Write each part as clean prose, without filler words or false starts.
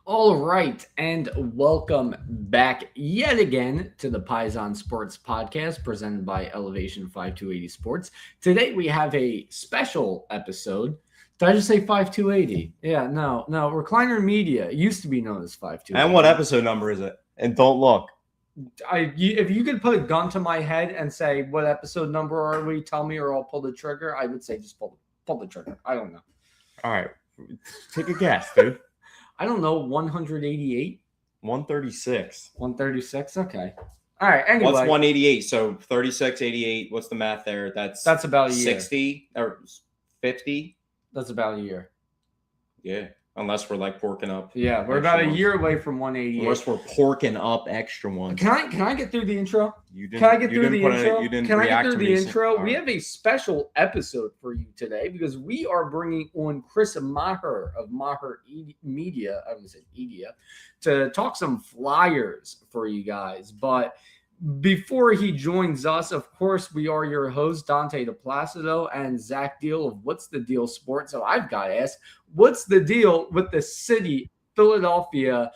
All right, and welcome back yet again to the Paisan Sports Podcast presented by Elevation 5280 Sports. Today we have a special episode. Did I just say 5280? Yeah, no. Recliner Media used to be known as And what 5280. episode number is it? And don't look. If you could put a gun to my head and say what episode number are we, tell me, or I'll pull the trigger. I would say just pull the trigger. I don't know. All right. Take a guess, dude. I don't know. 188, 136. 136. Okay. All right. Anyway, What's 188? So 36, 88. What's the math there? That's about a year. 60 or 50. That's about a year. Yeah. Unless we're like porking up. Yeah, we're about a year away from 188. Unless we're porking up extra ones. Can I get through the intro? Can I get through the intro? Can I get through the intro? We have a special episode for you today because we are bringing on Chris Maher of Maher Media. I would say Media to talk some Flyers for you guys, but. Before he joins us, of course, we are your hosts, Dante DePlacido and Zach Deal of What's the Deal Sports. So I've got to ask, what's the deal with the city, Philadelphia,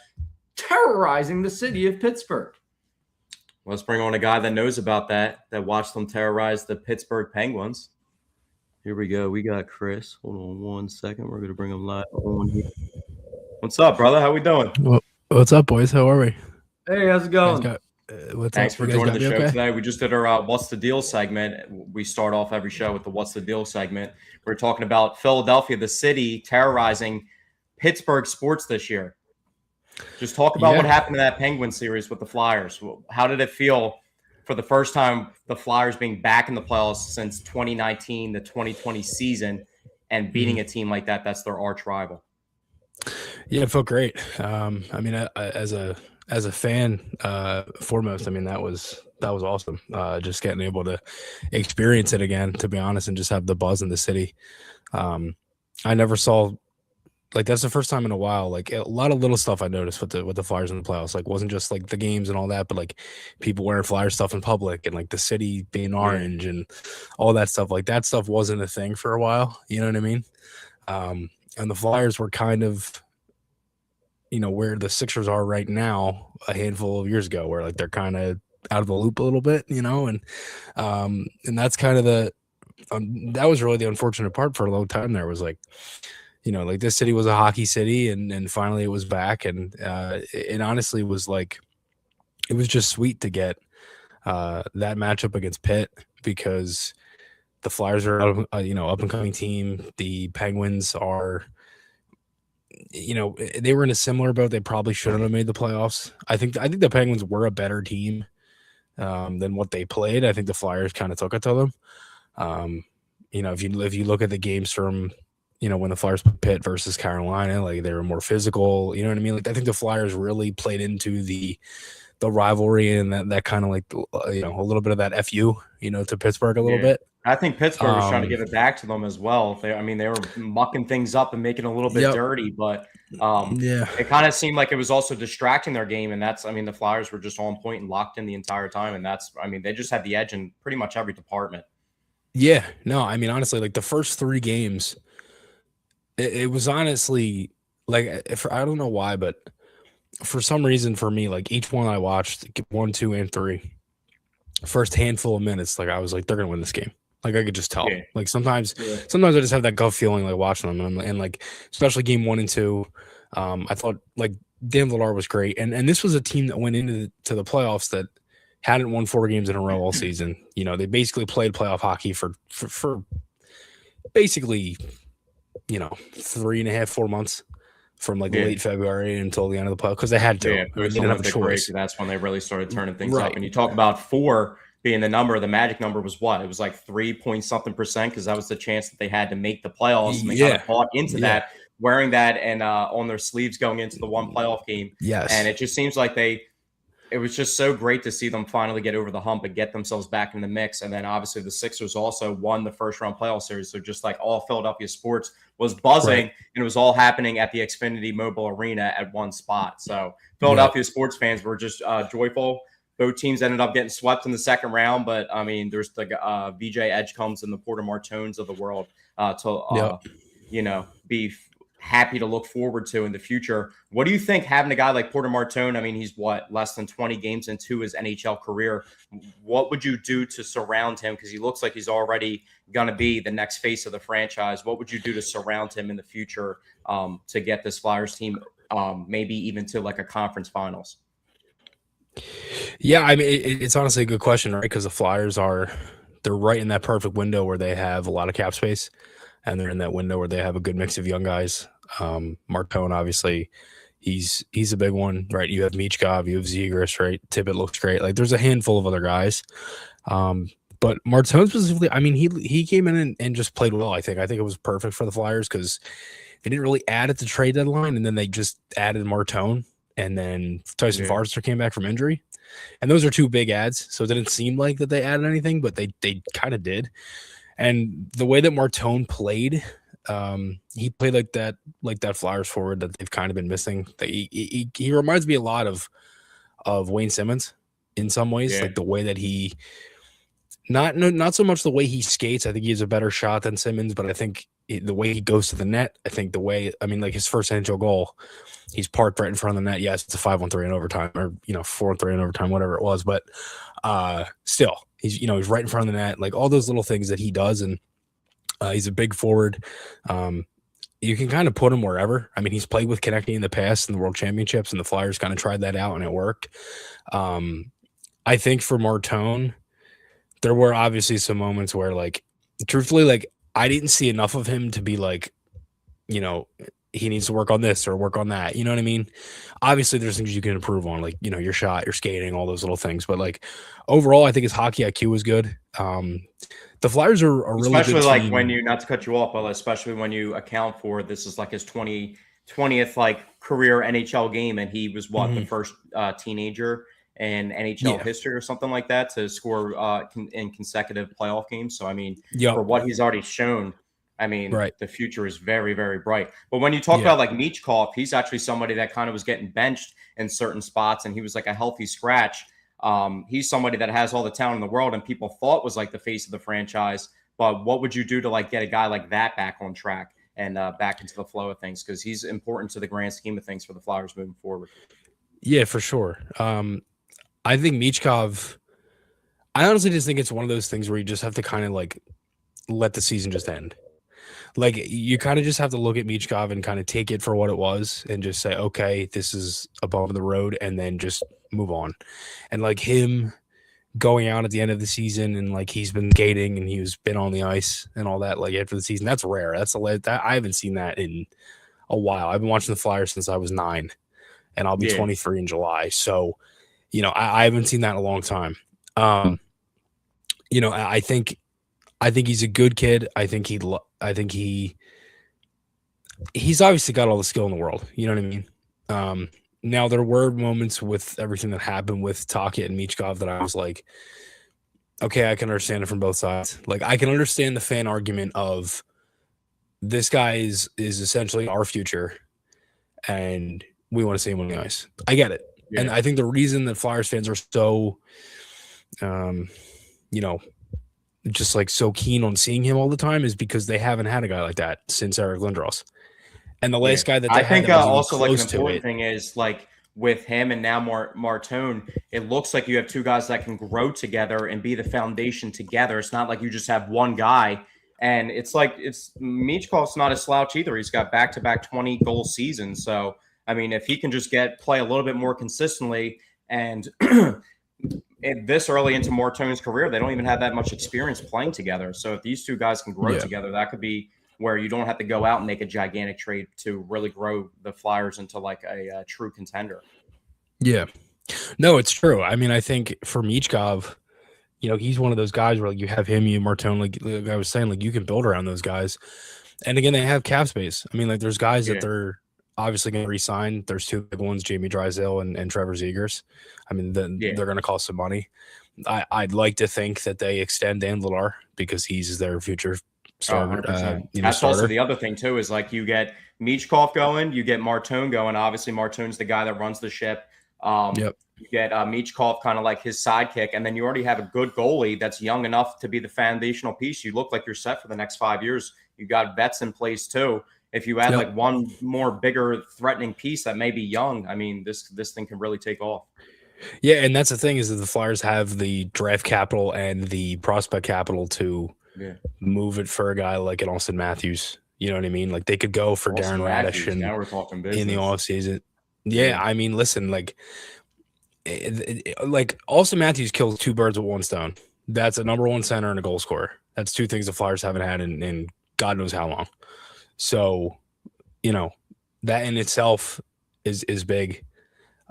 terrorizing the city of Pittsburgh? Let's bring on a guy that knows about that watched them terrorize the Pittsburgh Penguins. Here we go. We got Chris. Hold on 1 second. We're going to bring him live on here. What's up, brother? How we doing? Well, what's up, boys? How are we? Hey, how's it going? Thanks for joining the show today. We just did our What's the Deal segment. We start off every show with the What's the Deal segment. We're talking about Philadelphia, the city, terrorizing Pittsburgh sports this year. Just talk about what happened to that Penguin series with the Flyers. How did it feel for the first time, the Flyers being back in the playoffs since 2019, the 2020 season, and beating a team like that? That's their arch rival. Yeah, it felt great. I mean, as a fan, foremost, I mean, that was awesome. Just getting able to experience it again, to be honest, and just have the buzz in the city. I never saw, like, that's the first time in a while, like a lot of little stuff I noticed with the Flyers in the playoffs. Like, wasn't just like the games and all that, but like people wearing Flyer stuff in public and like the city being orange and all that stuff. Like that stuff wasn't a thing for a while. You know what I mean? And the Flyers were kind of, where the Sixers are right now a handful of years ago, where like they're kind of out of the loop a little bit, and that's kind of that was really the unfortunate part for a long time. There was like, like this city was a hockey city and finally it was back. And it honestly was like, it was just sweet to get that matchup against Pitt because the Flyers are, up and coming team. The Penguins are, they were in a similar boat. They probably shouldn't have made the playoffs. I think the Penguins were a better team than what they played. I think the Flyers kind of took it to them. If you look at the games from, when the Flyers put Pitt versus Carolina, like they were more physical. You know what I mean? Like I think the Flyers really played into the rivalry and that kind of like a little bit of that FU, to Pittsburgh a little bit. I think Pittsburgh was trying to give it back to them as well. They were mucking things up and making it a little bit dirty, but it kind of seemed like it was also distracting their game. And the Flyers were just on point and locked in the entire time. And they just had the edge in pretty much every department. Yeah, no, honestly, like the first three games, it was honestly like, I don't know why, but for some reason for me, like each one I watched, 1, 2, and 3, first handful of minutes, like I was like, they're going to win this game. Like I could just tell. Like sometimes I just have that gut feeling like watching them, and like especially game 1 and 2, I thought like Dan Vladar was great, and this was a team that went into the playoffs that hadn't won 4 games in a row all season. They basically played playoff hockey for basically 3.5, 4 months from like late February until the end of the playoffs because they had to. They didn't have a choice. That's when they really started turning things up. And you talk about 4. Being the number, the magic number was what? It was like 3-point-something% because that was the chance that they had to make the playoffs. And they kind of bought into that, wearing that and on their sleeves going into the one playoff game. Yes. And it just seems like it was just so great to see them finally get over the hump and get themselves back in the mix. And then obviously the Sixers also won the first round playoff series. So just like all Philadelphia sports was buzzing and it was all happening at the Xfinity Mobile Arena at one spot. So Philadelphia sports fans were just joyful. Both teams ended up getting swept in the second round, but there's the VJ Edgecombs and the Porter Martones of the world to be happy to look forward to in the future. What do you think having a guy like Porter Martone? I mean, he's less than 20 games into his NHL career. What would you do to surround him? Because he looks like he's already going to be the next face of the franchise. What would you do to surround him in the future to get this Flyers team maybe even to like a conference finals? Yeah, I mean, it's honestly a good question, right? Because the Flyers they're right in that perfect window where they have a lot of cap space, and they're in that window where they have a good mix of young guys. Martone, obviously, he's a big one, right? You have Michkov, you have Zegras, right? Tippett looks great. Like, there's a handful of other guys. But Martone specifically, I mean, he came in and just played well, I think. I think it was perfect for the Flyers because they didn't really add at the trade deadline, and then they just added Martone, and then Tyson Foerster came back from injury. And those are two big ads, so it didn't seem like that they added anything, but they kind of did. And the way that Martone played, he played like that Flyers forward that they've kind of been missing. He reminds me a lot of Wayne Simmons in some ways, like the way that he not so much the way he skates. I think he has a better shot than Simmons, but I think the way he goes to the net, I think like his first NHL goal, he's parked right in front of the net. Yes, it's a 5-on-3 in overtime, or 4-on-3 in overtime, whatever it was, but still, he's right in front of the net, like all those little things that he does, and he's a big forward. You can kind of put him wherever. I mean, he's played with Konecny in the past in the World Championships, and the Flyers kind of tried that out, and it worked. I think for Martone, there were obviously some moments where, like, truthfully, like, I didn't see enough of him to be like, he needs to work on this or work on that. You know what I mean? Obviously, there's things you can improve on, like, your shot, your skating, all those little things. But, like, overall, I think his hockey IQ was good. The Flyers are a really especially good like team. when you, not to cut you off, but especially when you account for this is like his 20th like career NHL game, and he was the first teenager in NHL history or something like that to score in consecutive playoff games. So I mean, for what he's already shown, I mean, the future is very, very bright. But when you talk about like Michkov, he's actually somebody that kind of was getting benched in certain spots, and he was like a healthy scratch. He's somebody that has all the talent in the world, and people thought was like the face of the franchise. But what would you do to like get a guy like that back on track and back into the flow of things? Because he's important to the grand scheme of things for the Flyers moving forward. Yeah, for sure. I think Michkov, I honestly just think it's one of those things where you just have to kind of like let the season just end. Like, you kind of just have to look at Michkov and kind of take it for what it was and just say, okay, this is a bump in the road, and then just move on. And like him going out at the end of the season and like he's been skating and he's been on the ice and all that, like after the season, that's rare. That I haven't seen that in a while. I've been watching the Flyers since I was 9, and I'll be 23 in July. So, I haven't seen that in a long time. I think he's a good kid. I think he's obviously got all the skill in the world. You know what I mean? Now there were moments with everything that happened with Tocchet and Michkov that I was like, okay, I can understand it from both sides. Like, I can understand the fan argument of this guy is essentially our future, and we want to see him on the ice. I get it. Yeah. And I think the reason that Flyers fans are so, just like so keen on seeing him all the time is because they haven't had a guy like that since Eric Lindros. And the last guy that they I think had also like an important thing is like with him and now Martone, it looks like you have two guys that can grow together and be the foundation together. It's not like you just have one guy. And it's like Michkov's not a slouch either. He's got back-to-back 20-goal seasons. So I mean, if he can just play a little bit more consistently, and this early into Martone's career, they don't even have that much experience playing together. So if these two guys can grow together, that could be where you don't have to go out and make a gigantic trade to really grow the Flyers into like a true contender. Yeah, no, it's true. I mean, I think for Michkov, he's one of those guys where like you have him, you Martone, like I was saying, like you can build around those guys. And again, they have cap space. I mean, like there's guys that they're obviously going to re-sign. There's two big ones, Jamie Drysdale and Trevor Zegras. I mean, they're going to cost some money. I'd like to think that they extend Dan Vladar because he's their future starter. That's starter. Also the other thing too is like you get Michkov going, you get Martone going. Obviously, Martone's the guy that runs the ship. You get Michkov kind of like his sidekick, and then you already have a good goalie that's young enough to be the foundational piece. You look like you're set for the next 5 years. You got vets in place too. if you add like one more bigger threatening piece that may be young, I mean, this thing can really take off. Yeah, and that's the thing is that the Flyers have the draft capital and the prospect capital to move it for a guy like an Austin Matthews. You know what I mean? Like they could go for Austin Darren Matthews, Radish and now we're talking business in the offseason. Yeah, I mean, listen, like Austin Matthews kills two birds with one stone. That's a number one center and a goal scorer. That's two things the Flyers haven't had in God knows how long. So, you know, that in itself is big.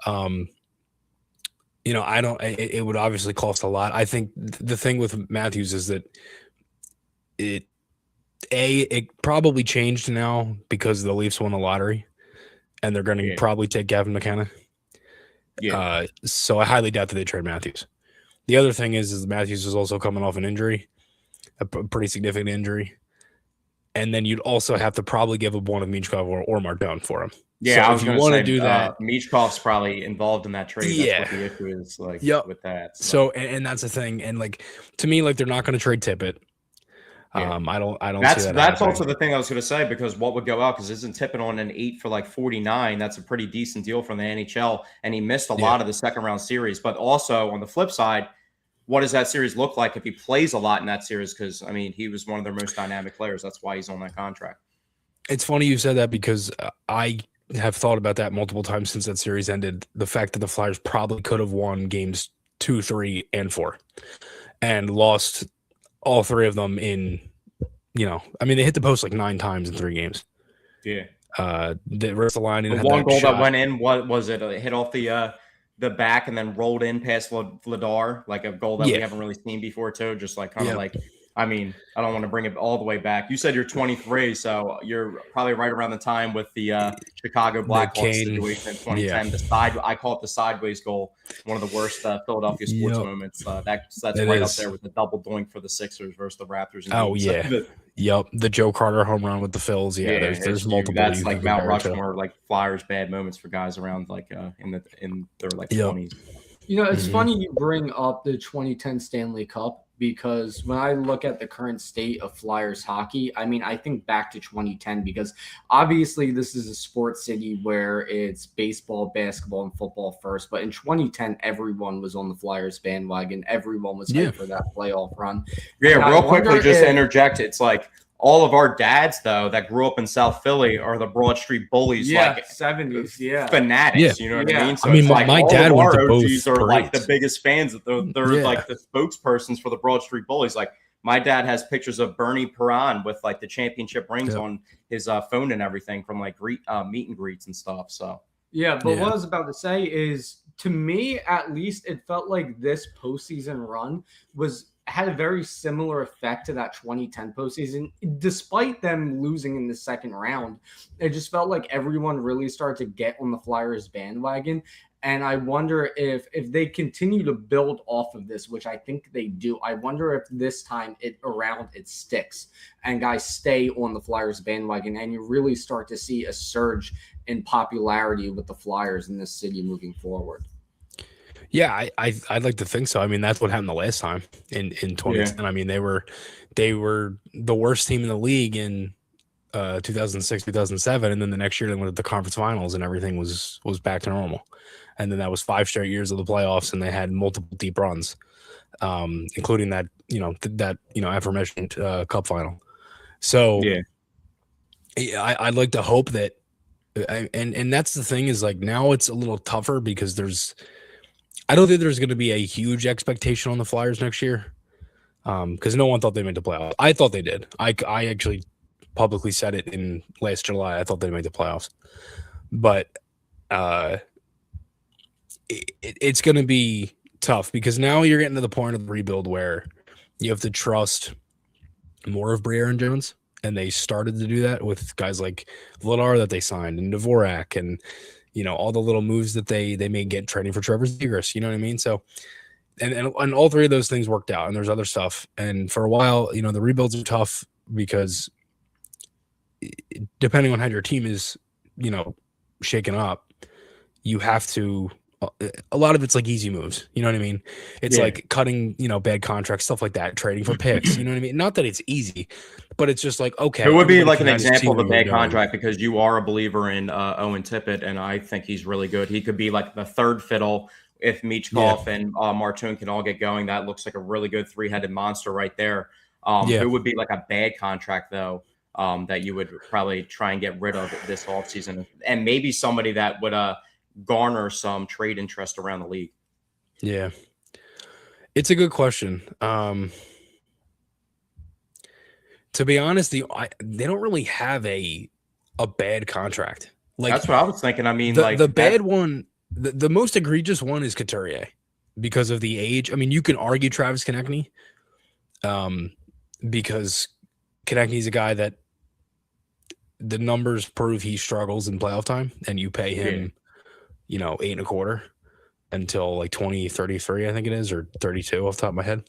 You know, it would obviously cost a lot. I think the thing with Matthews is that it probably changed now because the Leafs won the lottery and they're going to probably take Gavin McKenna. Yeah. So I highly doubt that they trade Matthews. The other thing is Matthews is also coming off an injury, a pretty significant injury. And then you'd also have to probably give up one of Michkov or Martin for him. Yeah, so I was going to say, do that. Michkov's probably involved in that trade. That's what the issue is, like with that. So and that's the thing. And like to me, like they're not going to trade Tippett. Yeah. I don't. That's see that that's happening. also the thing I was going to say, because what would go out, because isn't Tippett on an 8 for like 49? That's a pretty decent deal from the NHL, and he missed a lot of the second round series. But also on the flip side, what does that series look like if he plays a lot in that series? Because I mean, he was one of their most dynamic players. That's why he's on that contract. It's funny you said that because I have thought about that multiple times since that series ended. The fact that the Flyers probably could have won games 2, 3, and 4 and lost all 3 of them in, you know, I mean, they hit the post like 9 times in 3 games. Yeah. The rest of the line. The one goal that went in, what was it? It hit off the back and then rolled in past Vladar, like a goal that we haven't really seen before too. Just like kind of like, I mean, I don't want to bring it all the way back. You said you're 23, so you're probably right around the time with the Chicago Blackhawks situation in 2010. I call it the sideways goal, one of the worst Philadelphia sports moments. That's right up there with the double doink for the Sixers versus the Raptors. The Joe Carter home run with the Phillies. There's multiple. That's like Mount Rushmore, like Flyers bad moments for guys around like in their like 20s. You know, it's funny you bring up the 2010 Stanley Cup, because when I look at the current state of Flyers hockey, I mean, I think back to 2010, because obviously this is a sports city where it's baseball, basketball, and football first. But in 2010, everyone was on the Flyers bandwagon. Everyone was hyped for that playoff run. Yeah, real quickly, just to interject, it's like all of our dads, though, that grew up in South Philly are the Broad Street Bullies, like 70s, fanatics. You know what I mean? So I mean, like my dad went to both OGs are like the biggest fans. They're like the spokespersons for the Broad Street Bullies. Like my dad has pictures of Bernie Perron with like the championship rings on his phone and everything from like meet and greets and stuff. So what I was about to say is, to me, at least, it felt like this postseason run had a very similar effect to that 2010 postseason. Despite them losing in the second round, it just felt like everyone really started to get on the Flyers bandwagon. And I wonder if they continue to build off of this, which I think they do. I wonder if this time it sticks and guys stay on the Flyers bandwagon, and you really start to see a surge in popularity with the Flyers in this city moving forward. Yeah, I'd like to think so. I mean, that's what happened the last time in 2010. I mean, they were the worst team in the league in 2006, 2007, and then the next year they went to the conference finals and everything was back to normal. And then that was 5 straight years of the playoffs, and they had multiple deep runs, including that aforementioned cup final. So I'd like to hope that, and that's the thing is, like, now it's a little tougher because I don't think there's going to be a huge expectation on the Flyers next year, because no one thought they made the playoffs. I thought they did. I actually publicly said it in last July. I thought they made the playoffs, but it's going to be tough because now you're getting to the point of the rebuild where you have to trust more of Briere and Jones, and they started to do that with guys like Vladar that they signed and Dvorak and, you know, all the little moves that they may get training for Trevor Zegras, you know what I mean? So, and all 3 of those things worked out, and there's other stuff. And for a while, you know, the rebuilds are tough because depending on how your team is, you know, shaken up, you have to a lot of it's like easy moves. You know what I mean? It's like cutting, bad contracts, stuff like that, trading for picks. You know what I mean? Not that it's easy, but it's just like, okay. It would be like an example of a bad contract because you are a believer in Owen Tippett, and I think he's really good. He could be like the third fiddle if Michkov and Martoon can all get going. That looks like a really good three-headed monster right there. It would be like a bad contract, though, that you would probably try and get rid of this offseason, and maybe somebody that would garner some trade interest around the league. Yeah. It's a good question. To be honest, they don't really have a bad contract. Like, that's what I was thinking. I mean, the bad one, the most egregious one is Couturier because of the age. I mean, you can argue Travis Konechny, because Konechny's a guy that the numbers prove he struggles in playoff time, and you pay him, $8.25 until like 2033, I think it is, or 32 off the top of my head.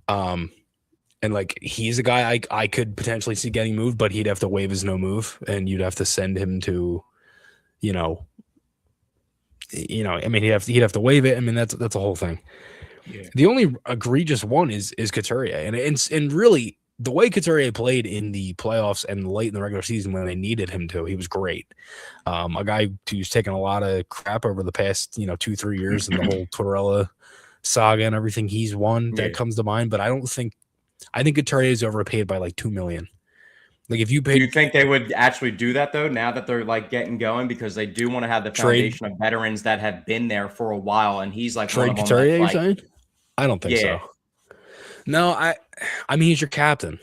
And like, he's a guy I could potentially see getting moved, but he'd have to waive his no move, and you'd have to send him to, I mean, he'd have to waive it. I mean, that's a whole thing. Yeah. The only egregious one is Couturier, and really the way Couturier played in the playoffs and late in the regular season when they needed him to, he was great. A guy who's taken a lot of crap over the past 2-3 years and the whole Tortorella saga and everything he's won that comes to mind. But I think Couturier is overpaid by like $2 million. Like, if you paid, do you think they would actually do that though? Now that they're like getting going, because they do want to have the foundation of veterans that have been there for a while, and he's like trade Couturier. You're saying? I don't think so. No, I mean, he's your captain.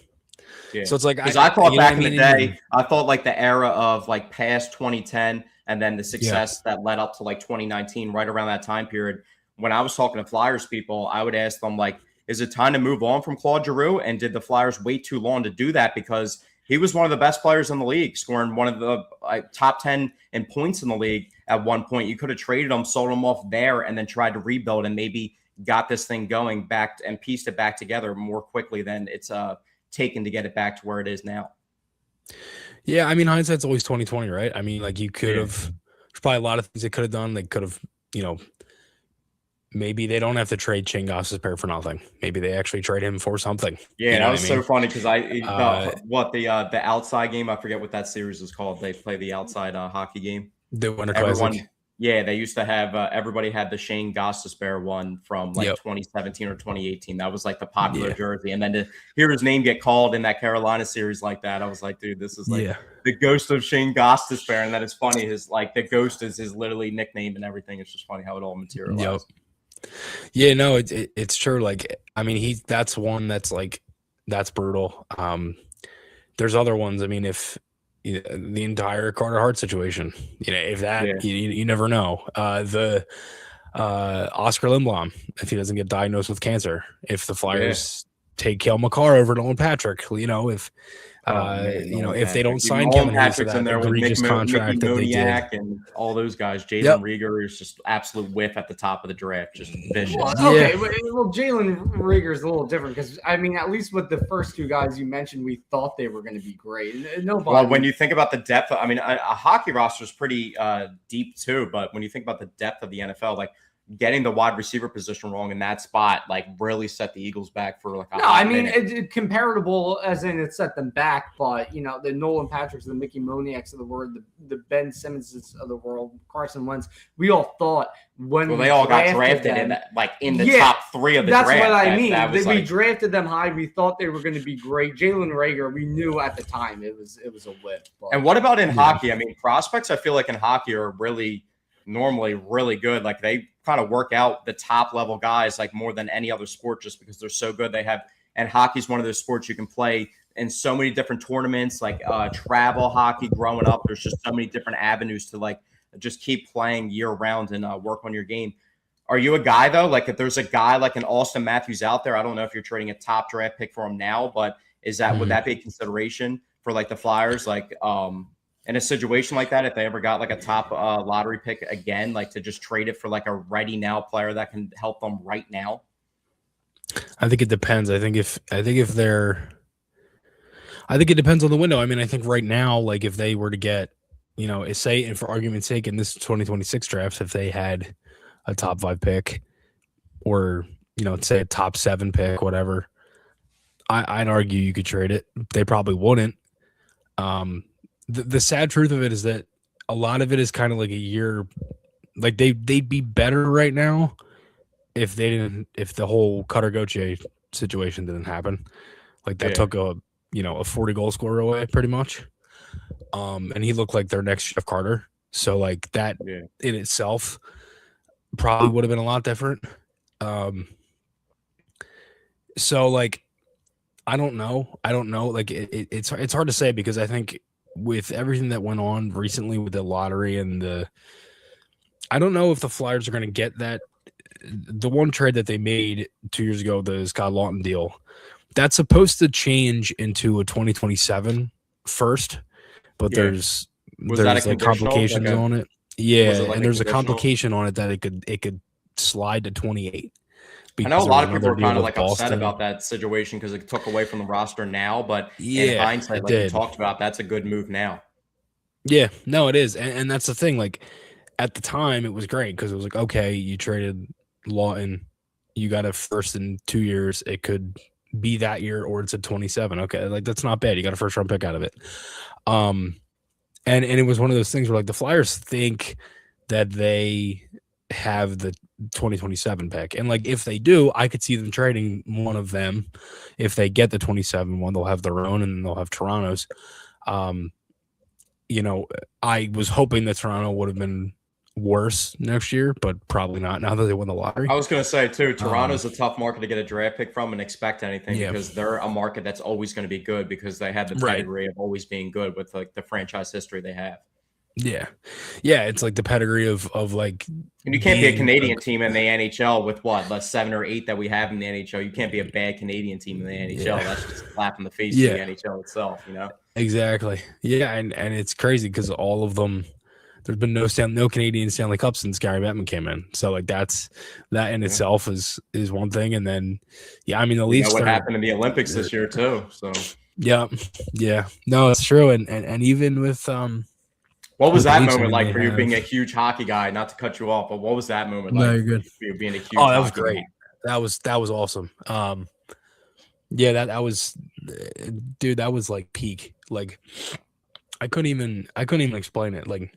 Yeah. So it's like, because I thought back in the day, I thought like the era of like past 2010 and then the success that led up to like 2019, right around that time period. When I was talking to Flyers people, I would ask them like, is it time to move on from Claude Giroux? And did the Flyers wait too long to do that? Because he was one of the best players in the league, scoring one of the top 10 in points in the league at one point. You could have traded him, sold him off there, and then tried to rebuild and maybe got this thing going back and pieced it back together more quickly than it's taken to get it back to where it is now. Yeah, I mean, hindsight's always 20/20, right? I mean, like, you could have there's probably a lot of things they could have done. They could have, maybe they don't have to trade Gostisbehere for nothing. Maybe they actually trade him for something. Yeah, that was so funny because the outside game, I forget what that series is called. They play the outside hockey game. The Winter Classic. Yeah, they used to have everybody had the Shane Gostisbehere one from like 2017 or 2018. That was like the popular jersey. And then to hear his name get called in that Carolina series like that, I was like, dude, this is like the ghost of Shane Gostisbehere. And that is funny. His like the ghost is his literally nickname and everything. It's just funny how it all materialized. Yep. Yeah, no, it's true. Like, I mean, that's one that's like, that's brutal. There's other ones. I mean, if the entire Carter Hart situation, if that you never know. The Oscar Lindblom, if he doesn't get diagnosed with cancer, if the Flyers take Cale Makar over Nolan Patrick, if if they don't sign Kevin Hayes to that egregious contract that they did, and all those guys, Jalen Reagor is just absolute whiff at the top of the draft, just vicious. Well, Jalen Reagor is a little different because I mean, at least with the first two guys you mentioned, we thought they were going to be great. Nobody. Well, when you think about the depth, I mean, a hockey roster is pretty deep too, but when you think about the depth of the NFL, like, getting the wide receiver position wrong in that spot, like, really set the Eagles back for like a hot minute. It's comparable as in it set them back, but the Nolan Patricks, the Mickey Moniaks of the world, the Ben Simmonses of the world, Carson Wentz, we all thought when they all got drafted in the top three of the draft. That's what I mean. We drafted them high. We thought they were going to be great. Jalen Reagor, we knew at the time it was a whip. But, and what about in hockey? I mean, prospects, I feel like in hockey are really normally really good. Like, they kind of work out the top level guys like more than any other sport just because they're so good. And hockey's one of those sports you can play in so many different tournaments, like travel hockey growing up. There's just so many different avenues to like just keep playing year round and work on your game. Are you a guy though? Like, if there's a guy like an Austin Matthews out there, I don't know if you're trading a top draft pick for him now, but would that be a consideration for like the Flyers? Like, in a situation like that, if they ever got like a top lottery pick again, like to just trade it for like a ready now player that can help them right now? I think it depends. I think it depends on the window. I mean, I think right now, like, if they were to get, say, and for argument's sake, in this 2026 draft, if they had a top 5 pick or, say a top 7 pick, whatever, I'd argue you could trade it. They probably wouldn't. The sad truth of it is that a lot of it is kind of like a year, like they'd be better right now if the whole Cutter Gauthier situation didn't happen. Like that took a 40 goal scorer away pretty much. And he looked like their next Jeff Carter. So like that in itself probably would have been a lot different. So like, I don't know. Like it's hard to say because I think with everything that went on recently with the lottery and I don't know if the Flyers are going to get that. The one trade that they made 2 years ago, the Scott Laughton deal, that's supposed to change into a 2027 first, but there's like complications on it. Yeah, and there's a complication on it that it could slide to 28. I know a lot of people are kind of like upset about that situation because it took away from the roster now, but in hindsight, like you talked about, that's a good move now. Yeah, no, it is. And that's the thing. Like at the time, it was great because it was like, okay, you traded Lawton, you got a first in 2 years. It could be that year or it's a 27. Okay, like that's not bad. You got a first round pick out of it. And it was one of those things where like the Flyers think that they have the 2027 pick, and like if they do, I could see them trading one of them. If they get the 27 one, they'll have their own and then they'll have Toronto's. I was hoping that Toronto would have been worse next year, but probably not now that they won the lottery. I was going to say too, Toronto's a tough market to get a draft pick from and expect anything because they're a market that's always going to be good because they have the pedigree of always being good with like the franchise history they have. Yeah, it's like the pedigree of like, and you can't be a Canadian team in the NHL with the 7 or 8 that we have in the NHL. You can't be a bad Canadian team in the NHL. That's just a slap in the face to the NHL itself, Exactly. Yeah, and it's crazy because all of them, there's been no Canadian Stanley Cup since Gary Bettman came in. So like that in itself is one thing, and then the Leafs. What happened in the Olympics this year too? So yeah, no, it's true, and even with what was that moment like for you being a huge hockey guy? Not to cut you off, but what was that moment like? No, you're good. For you being a huge that was great. That was awesome. That was, dude, that was like peak. Like I couldn't even explain it. Like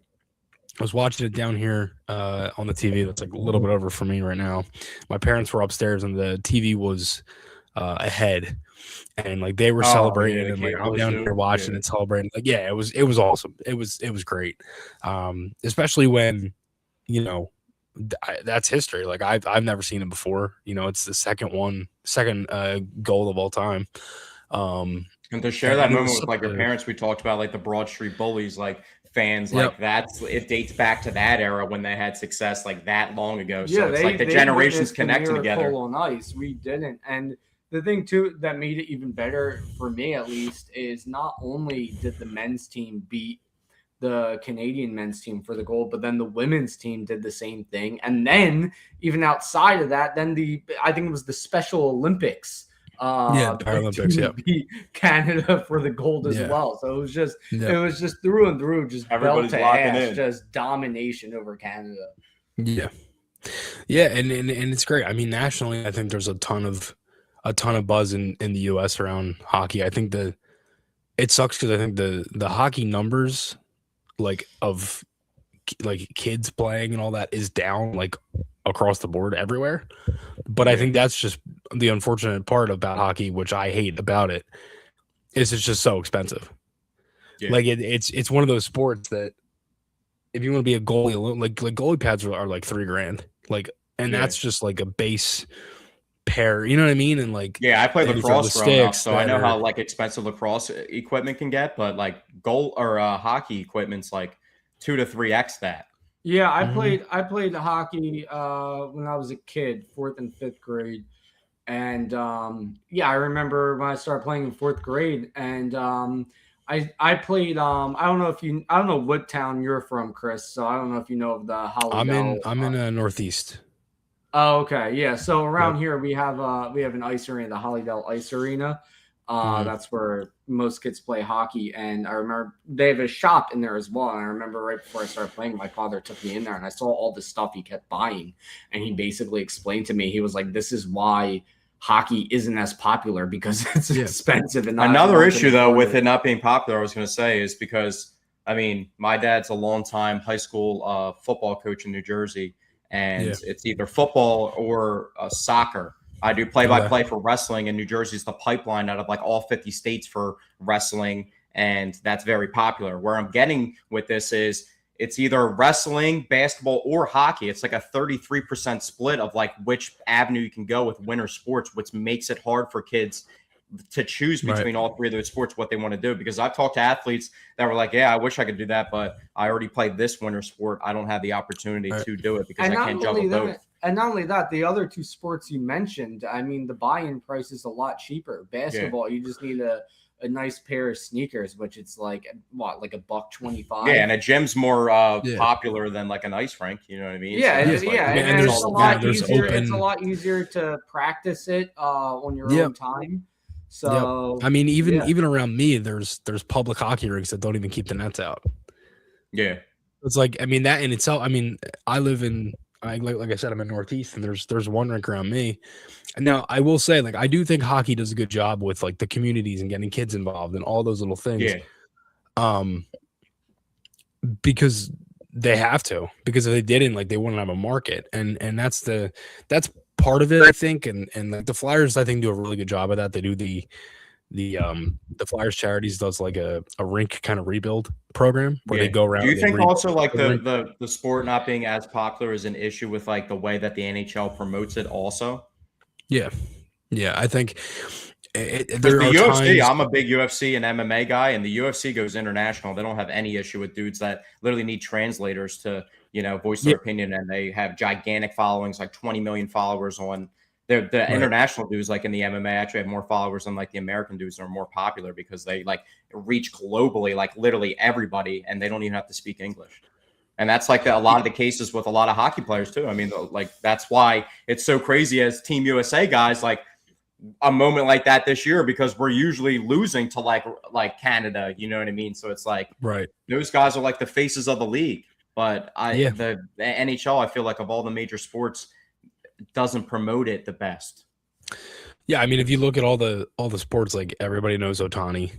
I was watching it down here on the TV that's like a little bit over for me right now. My parents were upstairs and the TV was ahead. And like they were celebrating, and like I'm down here watching and celebrating. Like, it was awesome. It was great, especially when that's history. Like I've never seen it before. It's the second goal of all time. And to share that moment with like your parents, we talked about like the Broad Street Bullies, like fans, like it dates back to that era when they had success like that long ago. So it's like the generations connecting together. On ice, we didn't, and the thing too that made it even better for me, at least, is not only did the men's team beat the Canadian men's team for the gold, but then the women's team did the same thing. And then even outside of that, then I think it was the Special Olympics. Paralympics, beat Canada for the gold as well. So it was just through and through, just everybody's belt to ass, just domination over Canada. Yeah, and it's great. I mean, nationally, I think there's a ton of buzz in the U.S. around hockey. I think it sucks because I think the hockey numbers, like of like kids playing and all that, is down like across the board everywhere. But I think that's just the unfortunate part about hockey, which I hate about it, is it's just so expensive. Yeah. Like it's one of those sports that if you want to be a goalie, like goalie pads are like $3,000, like, and that's just like a base pair, you know what I mean? And like, I played lacrosse growing up, so I know how like expensive lacrosse equipment can get, but like hockey equipment's like 2 to 3x that. Yeah, I played hockey when I was a kid, 4th and 5th grade, and I remember when I started playing in 4th grade, and I played. I don't know what town you're from, Chris. So I don't know if you know of the Hollydale. I'm in Northeast. Oh, okay, yeah. So around here we have an ice arena, the Hollydale Ice Arena. That's where most kids play hockey. And I remember they have a shop in there as well. And I remember right before I started playing, my father took me in there and I saw all the stuff he kept buying. And he basically explained to me, he was like, this is why hockey isn't as popular, because it's expensive. And another issue though with it not being popular, I was going to say, is because my dad's a longtime high school football coach in New Jersey, and it's either football or soccer. I do play-by-play for wrestling, and New Jersey's the pipeline out of like all 50 states for wrestling, and that's very popular. Where I'm getting with this is it's either wrestling, basketball, or hockey. It's like a 33% split of like which avenue you can go with winter sports, which makes it hard for kids to choose between all three of those sports, what they want to do. Because I've talked to athletes that were like, yeah, I wish I could do that, but I already played this winter sport. I don't have the opportunity to do it because I can't juggle both. And not only that, the other two sports you mentioned, the buy-in price is a lot cheaper. Basketball, you just need a nice pair of sneakers, which it's like like $1.25. Yeah, and a gym's more popular than like an ice rink. You know what I mean? Yeah, and it's a lot easier. It's a lot easier to practice it on your own time. So even around me, there's public hockey rinks that don't even keep the nets out. Yeah, it's like that in itself. I live in. Like I said, I'm in Northeast, and there's one rink around me. And now I will say, like, I do think hockey does a good job with like the communities and getting kids involved and all those little things. Yeah. Because they have to. Because if they didn't, like, they wouldn't have a market, and that's part of it, I think. And like the Flyers, I think, do a really good job of that. They do the Flyers Charities does like a rink kind of rebuild program where they go around. Do you think also like the sport not being as popular is an issue with like the way that the NHL promotes it also? Yeah, I think the UFC. I'm a big UFC and MMA guy, and the UFC goes international. They don't have any issue with dudes that literally need translators to voice their opinion, and they have gigantic followings, like 20 million followers on. The international dudes, like in the MMA, actually have more followers than like the American dudes that are more popular because they like reach globally, like literally everybody, and they don't even have to speak English. And that's like a lot of the cases with a lot of hockey players too. Like that's why it's so crazy as Team USA guys, like a moment like that this year, because we're usually losing to like Canada, you know what I mean? So it's like those guys are like the faces of the league. But the NHL, I feel like of all the major sports, doesn't promote it the best. Yeah, if you look at all the sports, like everybody knows Ohtani,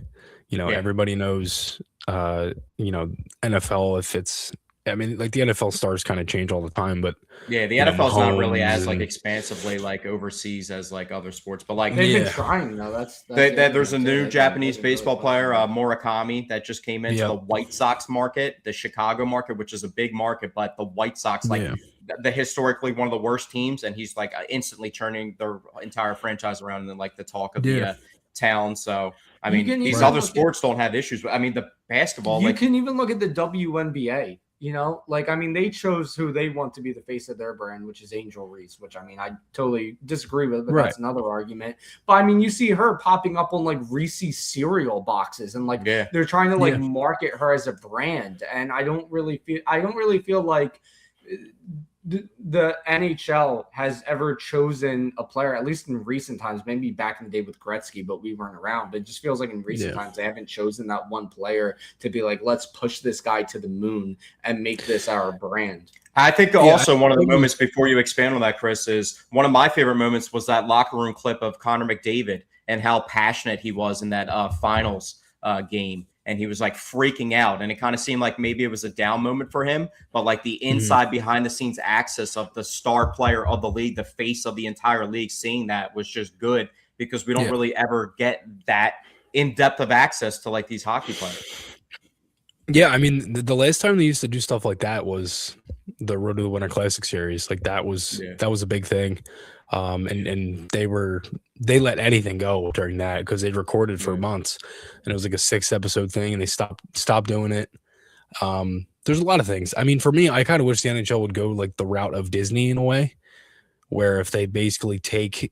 everybody knows NFL. If it's like the NFL stars kind of change all the time, but the NFL is not really as like expansively like overseas as like other sports, but like they've been trying though. That's there's a new Japanese baseball player, Murakami, that just came into the White Sox market, the Chicago market, which is a big market, but the White Sox the historically one of the worst teams, and he's like instantly turning their entire franchise around and like the talk of the town. So these other sports don't have issues. The basketball, you can even look at the WNBA. They chose who they want to be the face of their brand, which is Angel Reese, which I totally disagree with, but that's another argument. But you see her popping up on like Reese's cereal boxes, and like they're trying to like market her as a brand. And I don't really feel like the NHL has ever chosen a player, at least in recent times, maybe back in the day with Gretzky, but we weren't around. But it just feels like in recent times they haven't chosen that one player to be like, let's push this guy to the moon and make this our brand. I think also one of the moments before you expand on that, Chris, is one of my favorite moments was that locker room clip of Connor McDavid and how passionate he was in that finals game. And he was like freaking out, and it kind of seemed like maybe it was a down moment for him, but like the inside behind the scenes access of the star player of the league, the face of the entire league, seeing that was just good, because we don't really ever get that in depth of access to like these hockey players. Yeah. The last time they used to do stuff like that was the Road to the Winter Classic series. Like that was a big thing. And they let anything go during that because they recorded for months, and it was like a 6-episode thing, and they stopped doing it. There's a lot of things. For me, I kind of wish the NHL would go like the route of Disney in a way, where if they basically take,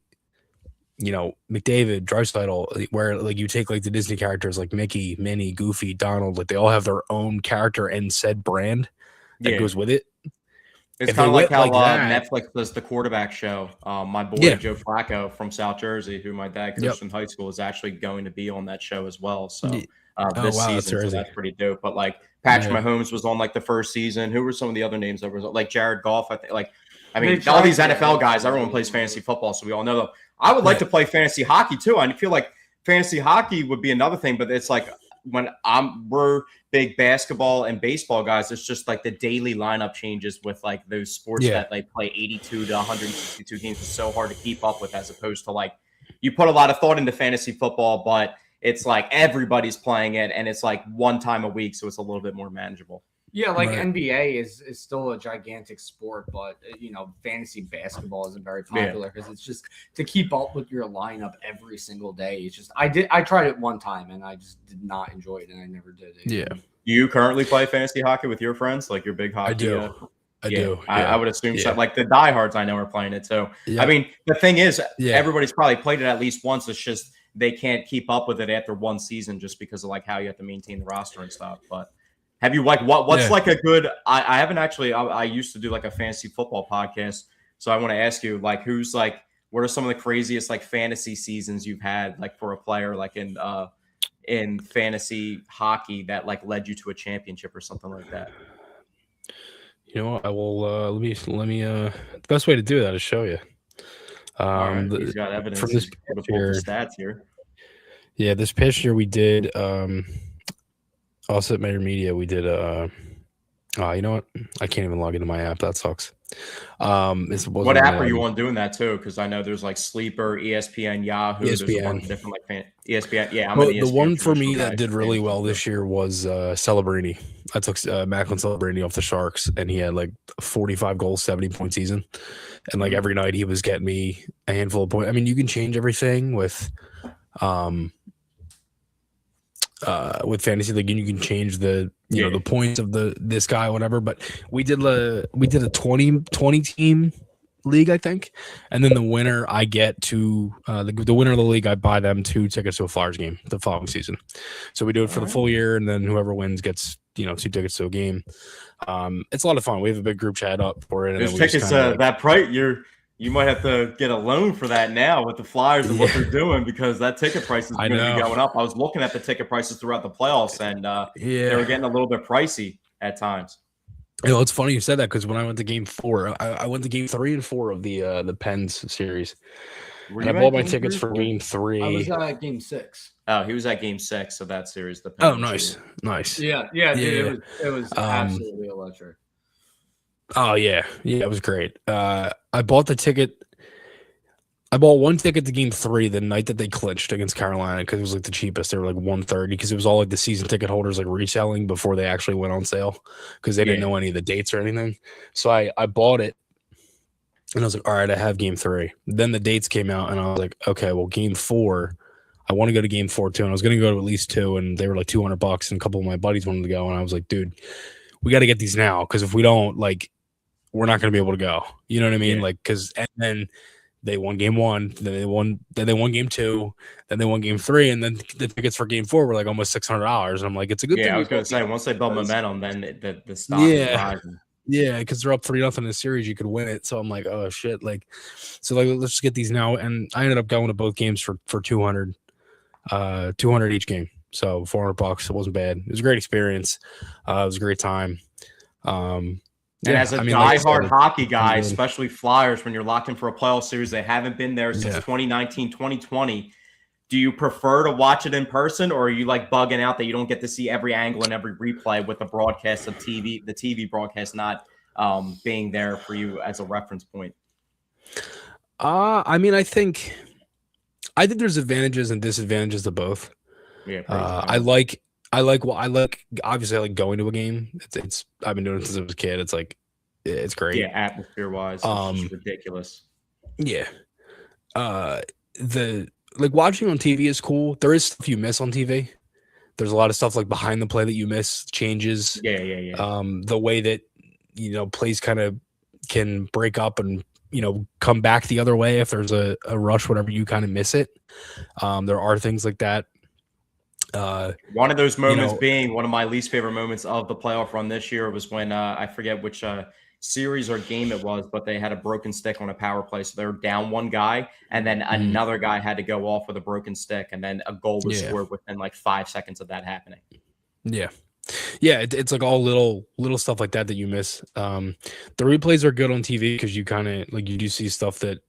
McDavid, Draisaitl, where like you take like the Disney characters like Mickey, Minnie, Goofy, Donald, like they all have their own character and said brand that goes with it. It's kind of like how Netflix does the quarterback show. My boy Joe Flacco from South Jersey, who my dad coached in high school, is actually going to be on that show as well. So this season, so that's pretty dope. But like Patrick Mahomes was on like the first season. Who were some of the other names that was like Jared Goff? I think all these NFL guys. Everyone plays fantasy football, so we all know them. I would like to play fantasy hockey too. I feel like fantasy hockey would be another thing, but it's like when we're big basketball and baseball guys, it's just like the daily lineup changes with like those sports that they play 82 to 162 games. It's so hard to keep up with, as opposed to like you put a lot of thought into fantasy football, but it's like everybody's playing it and it's like one time a week, so it's a little bit more manageable. Yeah, like NBA is still a gigantic sport, but fantasy basketball isn't very popular because it's just to keep up with your lineup every single day. It's just I tried it one time and I just did not enjoy it, and I never did it. Yeah. Do you currently play fantasy hockey with your friends, like your big hockey? I do. I do. I would assume so. Like the diehards I know are playing it. So I mean, the thing is, everybody's probably played it at least once. It's just they can't keep up with it after one season just because of like how you have to maintain the roster and stuff. But have you like what's like a good? I haven't actually. I used to do like a fantasy football podcast, so I want to ask you like who's like what are some of the craziest like fantasy seasons you've had like for a player like in fantasy hockey that like led you to a championship or something like that? You know what? I will let me the best way to do that is show you. He's got evidence from this stats here. Yeah, this past year we did also at Maher Media, we did you know what? I can't even log into my app. That sucks. What app are you on doing that too? Because I know there's like Sleeper, ESPN, Yahoo. ESPN. There's a bunch of different like ESPN. Yeah, the one for me that did really well this year was Celebrini. I took Macklin Celebrini off the Sharks, and he had like 45 goals, 70-point season, and like every night he was getting me a handful of points. I mean, you can change everything with fantasy league, and you can change the the points of this guy, whatever. But we did a 20 team league, I think, and then the winner I get to the winner of the league, I buy them 2 tickets to a Flyers game the following season. So we do it for the full year, and then whoever wins gets 2 tickets to a game. It's a lot of fun. We have a big group chat up for it. And those tickets that price you might have to get a loan for that now with the Flyers and what they're doing, because that ticket price is going to be going up. I was looking at the ticket prices throughout the playoffs, and they were getting a little bit pricey at times. It's funny you said that, because when I went to Game 4, I went to Game 3 and 4 of the Pens series. And I bought my tickets for Game 3. I was at Game 6. Oh, he was at Game 6 of that series. The Pens nice. Yeah, dude, it was absolutely electric. Oh yeah, it was great. I bought the ticket. I bought one ticket to Game 3 the night that they clinched against Carolina, because it was like the cheapest. They were like $130, because it was all like the season ticket holders like reselling before they actually went on sale, because they didn't know any of the dates or anything. So I bought it, and I was like, all right, I have Game 3. Then the dates came out, and I was like, okay, well, Game 4. I want to go to Game 4 too, and I was going to go to at least 2, and they were like $200, and a couple of my buddies wanted to go, and I was like, dude, we got to get these now, because if we don't, like, we're not going to be able to go. You know what I mean? Like, because and then they won Game 1, then they won Game 2, then they won Game 3, and then the tickets for Game 4 were like almost $600. And I'm like, it's a good thing. I was going to say, once they build momentum, then the stock is rising. Yeah, because they're up 3-0 in the series, you could win it. So I'm like, oh shit, like, so like let's just get these now. And I ended up going to both games for $200 each game. So $400. It wasn't bad. It was a great experience. It was a great time. And as a diehard hockey guy, especially Flyers, when you're locked in for a playoff series, they haven't been there since 2019, 2020. Do you prefer to watch it in person, or are you like bugging out that you don't get to see every angle and every replay with the broadcast of TV, the TV broadcast not being there for you as a reference point? I mean, I think there's advantages and disadvantages to both. Yeah. I like obviously I like going to a game. It's I've been doing it since I was a kid. It's like it's great. Yeah, atmosphere wise, it's just ridiculous. Yeah. The like watching on TV is cool. There is stuff you miss on TV. There's a lot of stuff like behind the play that you miss, changes. Yeah. The way that plays kind of can break up and come back the other way if there's a rush, whatever, you kind of miss it. There are things like that. One of those moments being one of my least favorite moments of the playoff run this year was when I forget which series or game it was, but they had a broken stick on a power play. So they were down one guy, and then another guy had to go off with a broken stick, and then a goal was scored within like 5 seconds of that happening. Yeah. Yeah, it's like all little stuff like that you miss. The replays are good on TV because you kind of like you do see stuff that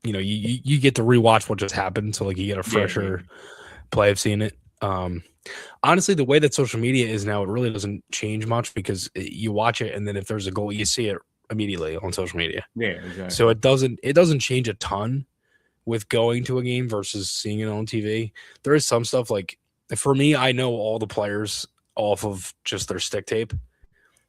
you get to rewatch what just happened, so like you get a fresher play of seeing it. Honestly, the way that social media is now, it really doesn't change much because you watch it and then if there's a goal, you see it immediately on social media. Yeah, exactly. So it doesn't change a ton with going to a game versus seeing it on TV. There is some stuff like for me, I know all the players off of just their stick tape.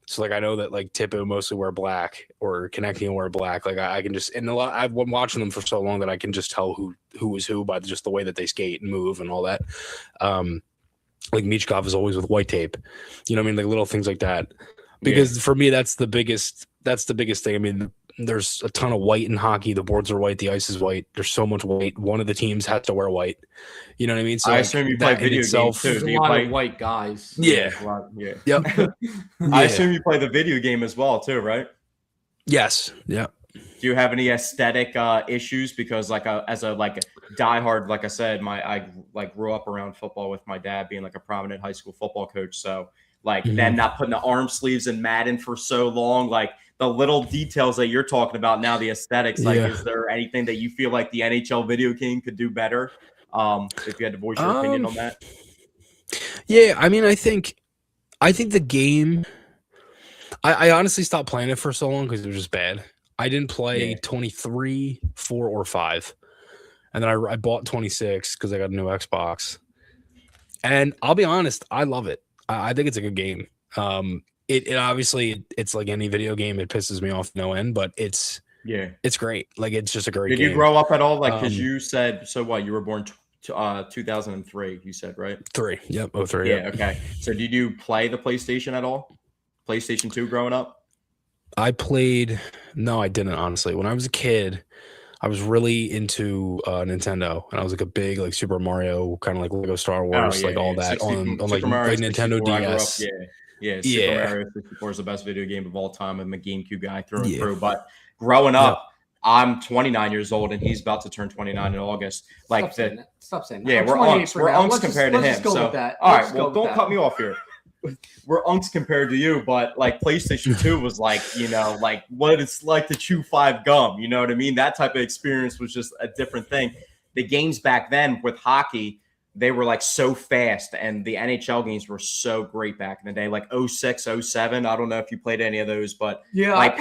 So like I know that like Tippo mostly wear black or Konechny wear black. Like I can just I've been watching them for so long that I can just tell who is who by just the way that they skate and move and all that. Like Michkov is always with white tape. You know what I mean? Like little things like that. Because for me that's the biggest thing. I mean, there's a ton of white in hockey. The boards are white, the ice is white. There's so much white. One of the teams has to wear white. You know what I mean? So I assume you play video games too. There's a lot of white guys. Yeah. Yep. I assume you play the video game as well too, right? Yes. Yeah. Do you have any aesthetic issues? Because as a diehard, like I said, I grew up around football with my dad being like a prominent high school football coach. So them not putting the arm sleeves in Madden for so long, like the little details that you're talking about now, the aesthetics, is there anything that you feel like the NHL video game could do better? If you had to voice your opinion on that. Yeah, I mean, I think the game, I honestly stopped playing it for so long because it was just bad. I didn't play 23, 4, or 5. And then I bought 26 because I got a new Xbox. And I'll be honest, I love it. I think it's a good game. It obviously it's like any video game. It pisses me off no end, but it's great. Like it's just a great game. Did you grow up at all? Like, because you said, so what, you were born 2003, you said, right? 3. Yep. 03. Yeah. Okay. So did you play the PlayStation at all? PlayStation 2 growing up? No, I didn't, honestly. When I was a kid, I was really into Nintendo, and I was like a big like Super Mario, kind of like Lego Star Wars, all that on like Nintendo DS. Super Mario 64 is the best video game of all time. I'm a GameCube guy through and through. But growing up, I'm 29 years old, and he's about to turn 29 in August. Like Stop saying that. Yeah, we're unks compared to him. So all right, well, don't cut me off here. We're unks compared to you, but like PlayStation 2 was like what it's like to chew 5 gum. You know what I mean? That type of experience was just a different thing. The games back then with hockey, they were like so fast, and the NHL games were so great back in the day, like 06, 07. I don't know if you played any of those, but like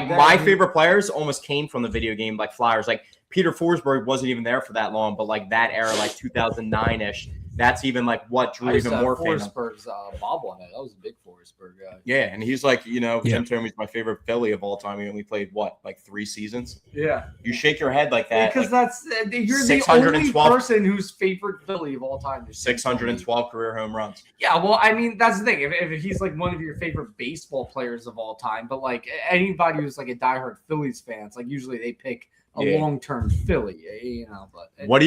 my favorite players almost came from the video game, like Flyers. Like Peter Forsberg wasn't even there for that long, but like that era, like 2009-ish, that's even like what drew even more fans. Forsberg's bobblehead. That was a big Forsberg guy. Yeah, and he's like, Jim told me he's my favorite Philly of all time. He only played like 3 seasons. Yeah, you shake your head like that because that's you're the only person whose favorite Philly of all time. 612 career home runs. Yeah, well, I mean that's the thing. If he's like one of your favorite baseball players of all time, but like anybody who's like a diehard Phillies fans, like usually they pick a long-term Philly, But what do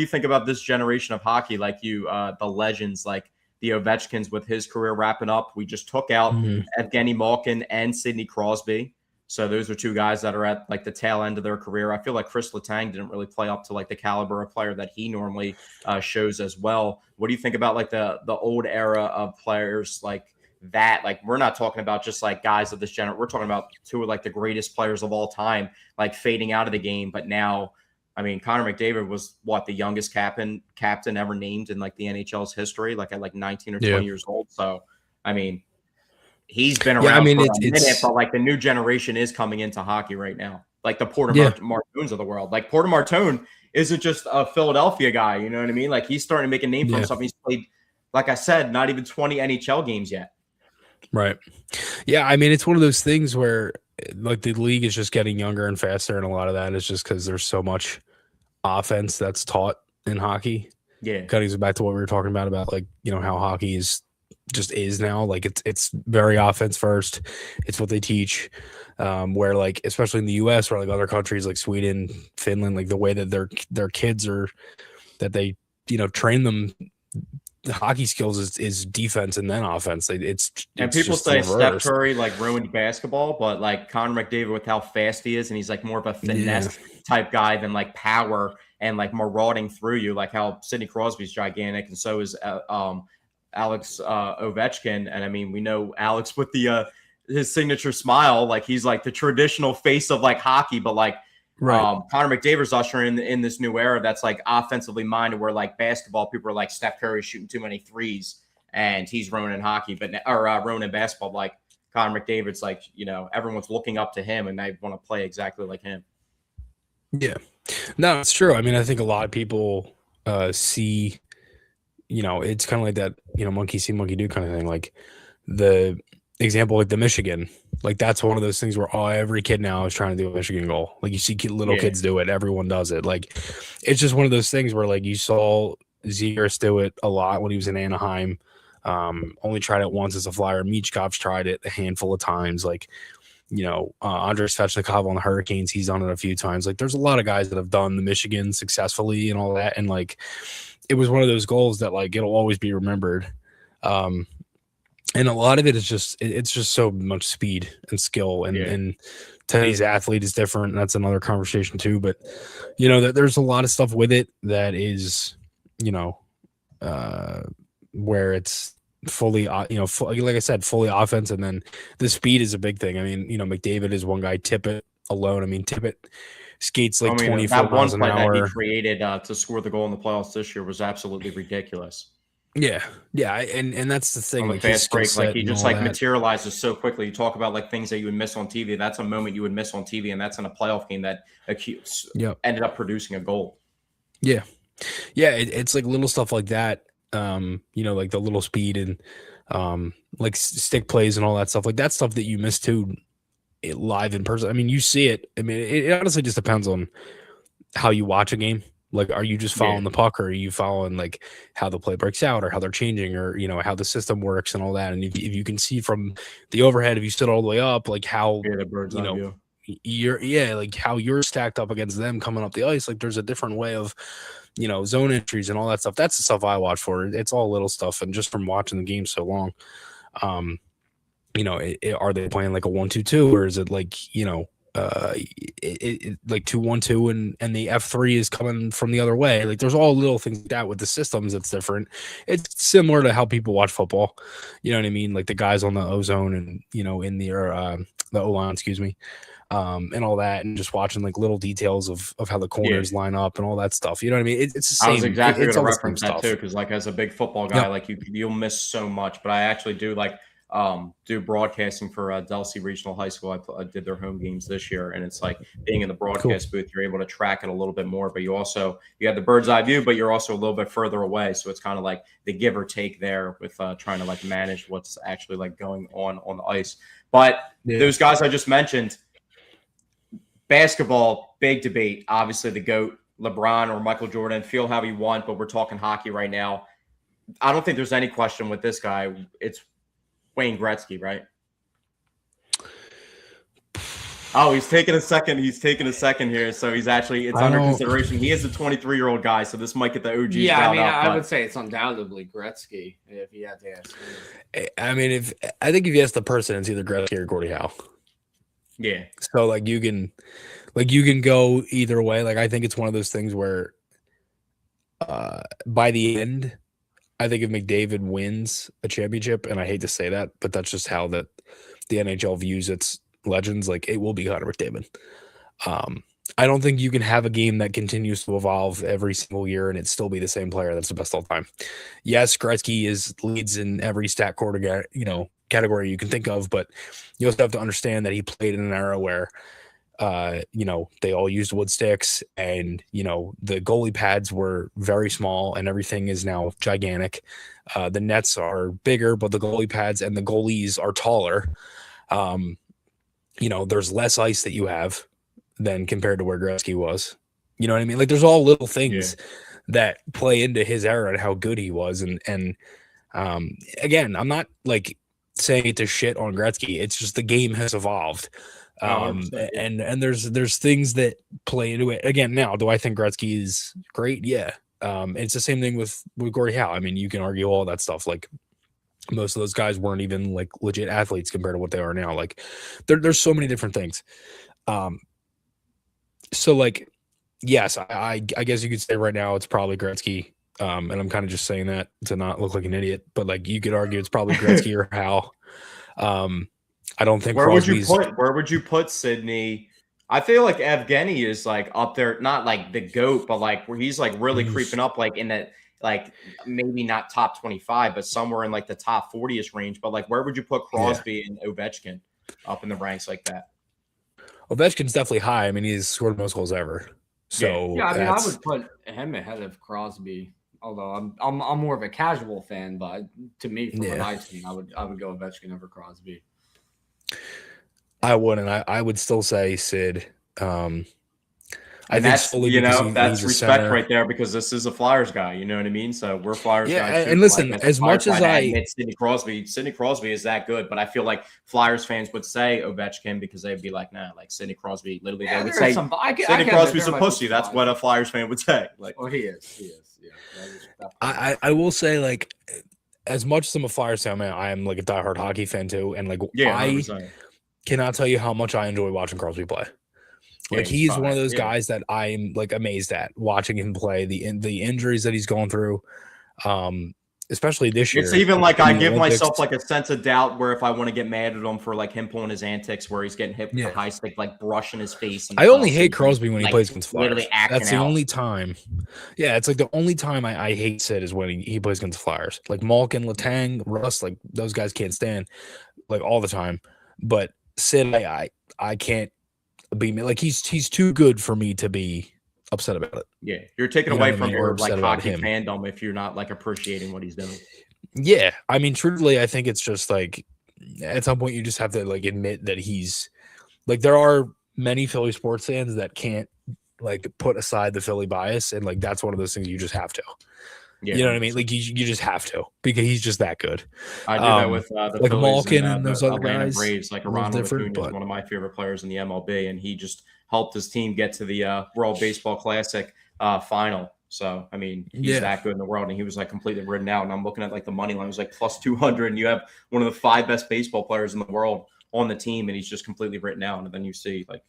you think about this generation of hockey? Like the legends, like the Ovechkins with his career wrapping up. We just took out Evgeny Malkin and Sidney Crosby. So those are 2 guys that are at like the tail end of their career. I feel like Chris Letang didn't really play up to like the caliber of player that he normally shows as well. What do you think about like the old era of players like that? Like we're not talking about just like guys of this generation. We're talking about 2 of like the greatest players of all time, like fading out of the game. But now, I mean, Connor McDavid was the youngest captain ever named in like the NHL's history, like at like 19 or 20 years old. So, I mean, he's been around for a minute, but like the new generation is coming into hockey right now. Like the Porter Martones of the world. Like Porter Martone isn't just a Philadelphia guy. You know what I mean? Like he's starting to make a name for himself. He's played, like I said, not even 20 NHL games yet. Right. Yeah. I mean, it's one of those things where like the league is just getting younger and faster. And a lot of that is just because there's so much offense that's taught in hockey. Yeah. Cutting back to what we were talking about like, how hockey is now. Like it's very offense first. It's what they teach. Where like, especially in the US or like other countries like Sweden, Finland, like the way that their kids are, that they, train them hockey skills is defense and then offense. It's people say Steph Curry like ruined basketball, but like Connor McDavid with how fast he is, and he's like more of a finesse type guy than like power and like marauding through you, like how Sidney Crosby's gigantic, and so is Alex Ovechkin. And I mean, we know Alex with the his signature smile, like he's like the traditional face of like hockey, but like Connor McDavid's ushering in this new era that's like offensively minded, where like basketball people are like Steph Curry shooting too many threes and he's ruining hockey, or ruining basketball. Like Connor McDavid's like, you know, everyone's looking up to him and they want to play exactly like him. Yeah, no, it's true. I mean, I think a lot of people see, you know, it's kind of like that, you know, monkey see, monkey do kind of thing. Like the example, like the Michigan, like that's one of those things where every kid now is trying to do a Michigan goal. Like you see little kids do it, everyone does it. Like it's just one of those things where like you saw Zegers do it a lot when he was in Anaheim. Only tried it once as a Flyer. Michkov's tried it a handful of times. Like, you know, Andrei Svechnikov on the Hurricanes, he's done it a few times. Like there's a lot of guys that have done the Michigan successfully and all that. And like, it was one of those goals that like, it'll always be remembered. And a lot of it is just, it's just so much speed and skill, and today's athlete is different. That's another conversation too. But, you know, there's a lot of stuff with it that is, you know, where it's fully, you know, like I said, fully offense. And then the speed is a big thing. I mean, you know, McDavid is one guy. Tippett alone. I mean, Tippett skates like 24 miles an hour. That he created to score the goal in the playoffs this year was absolutely ridiculous. Yeah, and that's the thing. On the fast break, like he just like materializes so quickly. You talk about like things that you would miss on TV. That's a moment you would miss on TV, and that's in a playoff game that ended up producing a goal. Yeah, it's like little stuff like that. You know, like the little speed and like stick plays and all that stuff. Like that stuff that you miss too, live in person. I mean, you see it. I mean, it honestly just depends on how you watch a game. Like, are you just following the puck, or are you following like how the play breaks out, or how they're changing, or, you know, how the system works and all that? And if you can see from the overhead, if you sit all the way up, like how, the bird's you know, like how you're stacked up against them coming up the ice, like there's a different way of, you know, zone entries and all that stuff. That's the stuff I watch for. It's all little stuff. And just from watching the game so long, you know, are they playing like a 1-2-2, or is it like, you know, like 2-1-2 and the F3 is coming from the other way? Like there's all little things like that with the systems. It's different. It's similar to how people watch football. You know what I mean? Like the guys on the O-zone and, you know, in the O-line, excuse me, and all that, and just watching like little details of how the corners line up and all that stuff. You know what I mean? It's the same. I was exactly going to reference that too, because like as a big football guy, like you'll miss so much. But I actually do like do broadcasting for Delsea Regional High School. I did their home games this year, and it's like being in the broadcast booth, you're able to track it a little bit more, but you have the bird's eye view, but you're also a little bit further away. So it's kind of like the give or take there with trying to like manage what's actually like going on the ice. But those guys I just mentioned, basketball, big debate. Obviously the GOAT, LeBron or Michael Jordan, feel how you want, but we're talking hockey right now. I don't think there's any question with this guy. It's Wayne Gretzky, right? Oh, he's taking a second. He's taking a second here. So he's actually, it's under consideration. He is a 23-year-old guy, so this might get the OGs. Yeah, I mean, I would say it's undoubtedly Gretzky if you had to ask me. I mean, I think if you ask the person, it's either Gretzky or Gordie Howe. Yeah. So like you can go either way. Like I think it's one of those things where by the end, I think if McDavid wins a championship, and I hate to say that, but that's just how the NHL views its legends, like it will be Connor McDavid. I don't think you can have a game that continues to evolve every single year and it still be the same player that's the best all time. Yes, Gretzky leads in every stat category you can think of, but you also have to understand that he played in an era where they all used wood sticks, and, the goalie pads were very small and everything is now gigantic. The nets are bigger, but the goalie pads and the goalies are taller. There's less ice that you have than compared to where Gretzky was. You know what I mean? Like there's all little things that play into his era and how good he was. And again, I'm not like saying it to shit on Gretzky. It's just the game has evolved. And there's things that play into it. Again, now, do I think Gretzky is great? Yeah. It's the same thing with Gordie Howe. I mean, you can argue all that stuff. Like most of those guys weren't even like legit athletes compared to what they are now. Like there's so many different things. So like, yes, I guess you could say right now it's probably Gretzky. And I'm kind of just saying that to not look like an idiot, but like you could argue it's probably Gretzky or Howe. I don't think where would you put Sidney? I feel like Evgeny is like up there, not like the GOAT, but like where he's like really creeping up, like in that, like maybe not top 25, but somewhere in like the top 40ish range. But like, where would you put Crosby and Ovechkin up in the ranks like that? Ovechkin's definitely high. I mean, he's scored most goals ever. So yeah, I mean, I would put him ahead of Crosby. Although I'm more of a casual fan, but to me, from what I've seen, I would go Ovechkin over Crosby. I wouldn't. I would still say Sid. I think that's that's respect right there, because this is a Flyers guy. You know what I mean? So we're Flyers guys. And listen, like, as much as I admit Sidney Crosby is that good, but I feel like Flyers fans would say Ovechkin because they'd be like, nah, like Sidney Crosby. Literally, they would say Sidney Crosby's a pussy. That's what a Flyers fan would say. Like, well, he is. Yeah. I will say, like, as much as I'm a Flyers fan, I am like a diehard hockey fan too, and like I cannot tell you how much I enjoy watching Crosby play. Like he's one of those guys that I'm like amazed at watching him play. The injuries that he's going through, especially this year. It's even like I give myself like a sense of doubt where if I want to get mad at him for like him pulling his antics where he's getting hit with a high stick, like brushing his face. I only hate Crosby when he plays against Flyers. That's the only time. Yeah, it's like the only time I hate Sid is when he plays against Flyers. Like Malkin, Letang, Russ, like those guys can't stand like all the time. But Sid, I can't be like he's too good for me to be upset about it. Yeah, you're taking away from your like hockey fandom if you're not like appreciating what he's doing. Yeah, I mean, truthfully, I think it's just like at some point you just have to like admit that he's like there are many Philly sports fans that can't like put aside the Philly bias, and like that's one of those things you just have to. Yeah, you know what I mean? Like you just have to because he's just that good. I do that with the like Phillies Malkin and those other guys. Braves, like Ronald Acuna is one of my favorite players in the MLB, and he just helped his team get to the World Baseball Classic final. So I mean, he's that good in the world, and he was like completely written out. And I'm looking at like the money line, it was like plus 200, and you have one of the 5 best baseball players in the world on the team, and he's just completely written out. And then you see like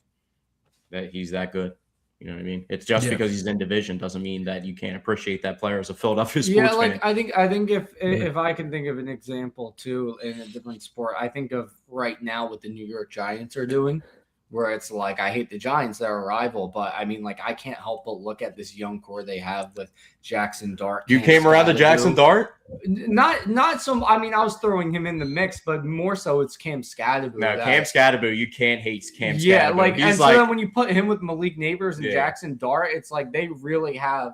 that he's that good. You know what I mean? It's just because he's in division doesn't mean that you can't appreciate that player as a Philadelphia sports fan. Like I think if I can think of an example too in a different sport, I think of right now what the New York Giants are doing, where it's like I hate the Giants, they're a rival, but I mean like I can't help but look at this young core they have with Jackson Dart. You came around to Jackson Dart? Not so. I mean, I was throwing him in the mix, but more so it's Cam Scadaboo. No, Cam Scadaboo, you can't hate Cam Scadaboo. Yeah, like he's and so then when you put him with Malik Neighbors and Jackson Dart, it's like they really have.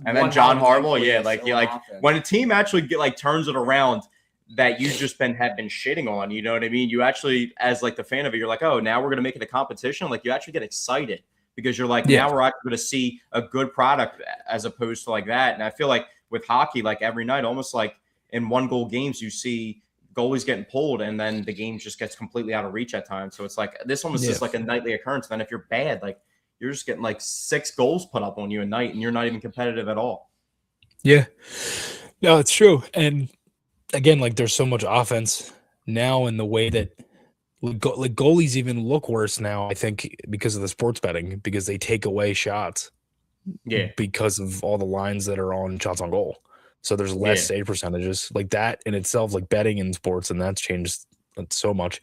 And then John Harbaugh, when a team actually turns it around that you just have been shitting on, you know what I mean? You actually, as like the fan of it, you're like, oh, now we're gonna make it a competition. Like you actually get excited because you're like, now we're actually gonna see a good product as opposed to like that. And I feel like with hockey, like every night, almost like in 1-goal games, you see goalies getting pulled and then the game just gets completely out of reach at times. So it's like this almost is like a nightly occurrence. And then if you're bad, like you're just getting like 6 goals put up on you a night and you're not even competitive at all. Yeah, no, it's true. And again, like there's so much offense now in the way that like goalies even look worse now, I think, because of the sports betting, because they take away shots. Yeah, because of all the lines that are on shots on goal. So there's less save percentages like that in itself, like betting in sports, and that's changed so much.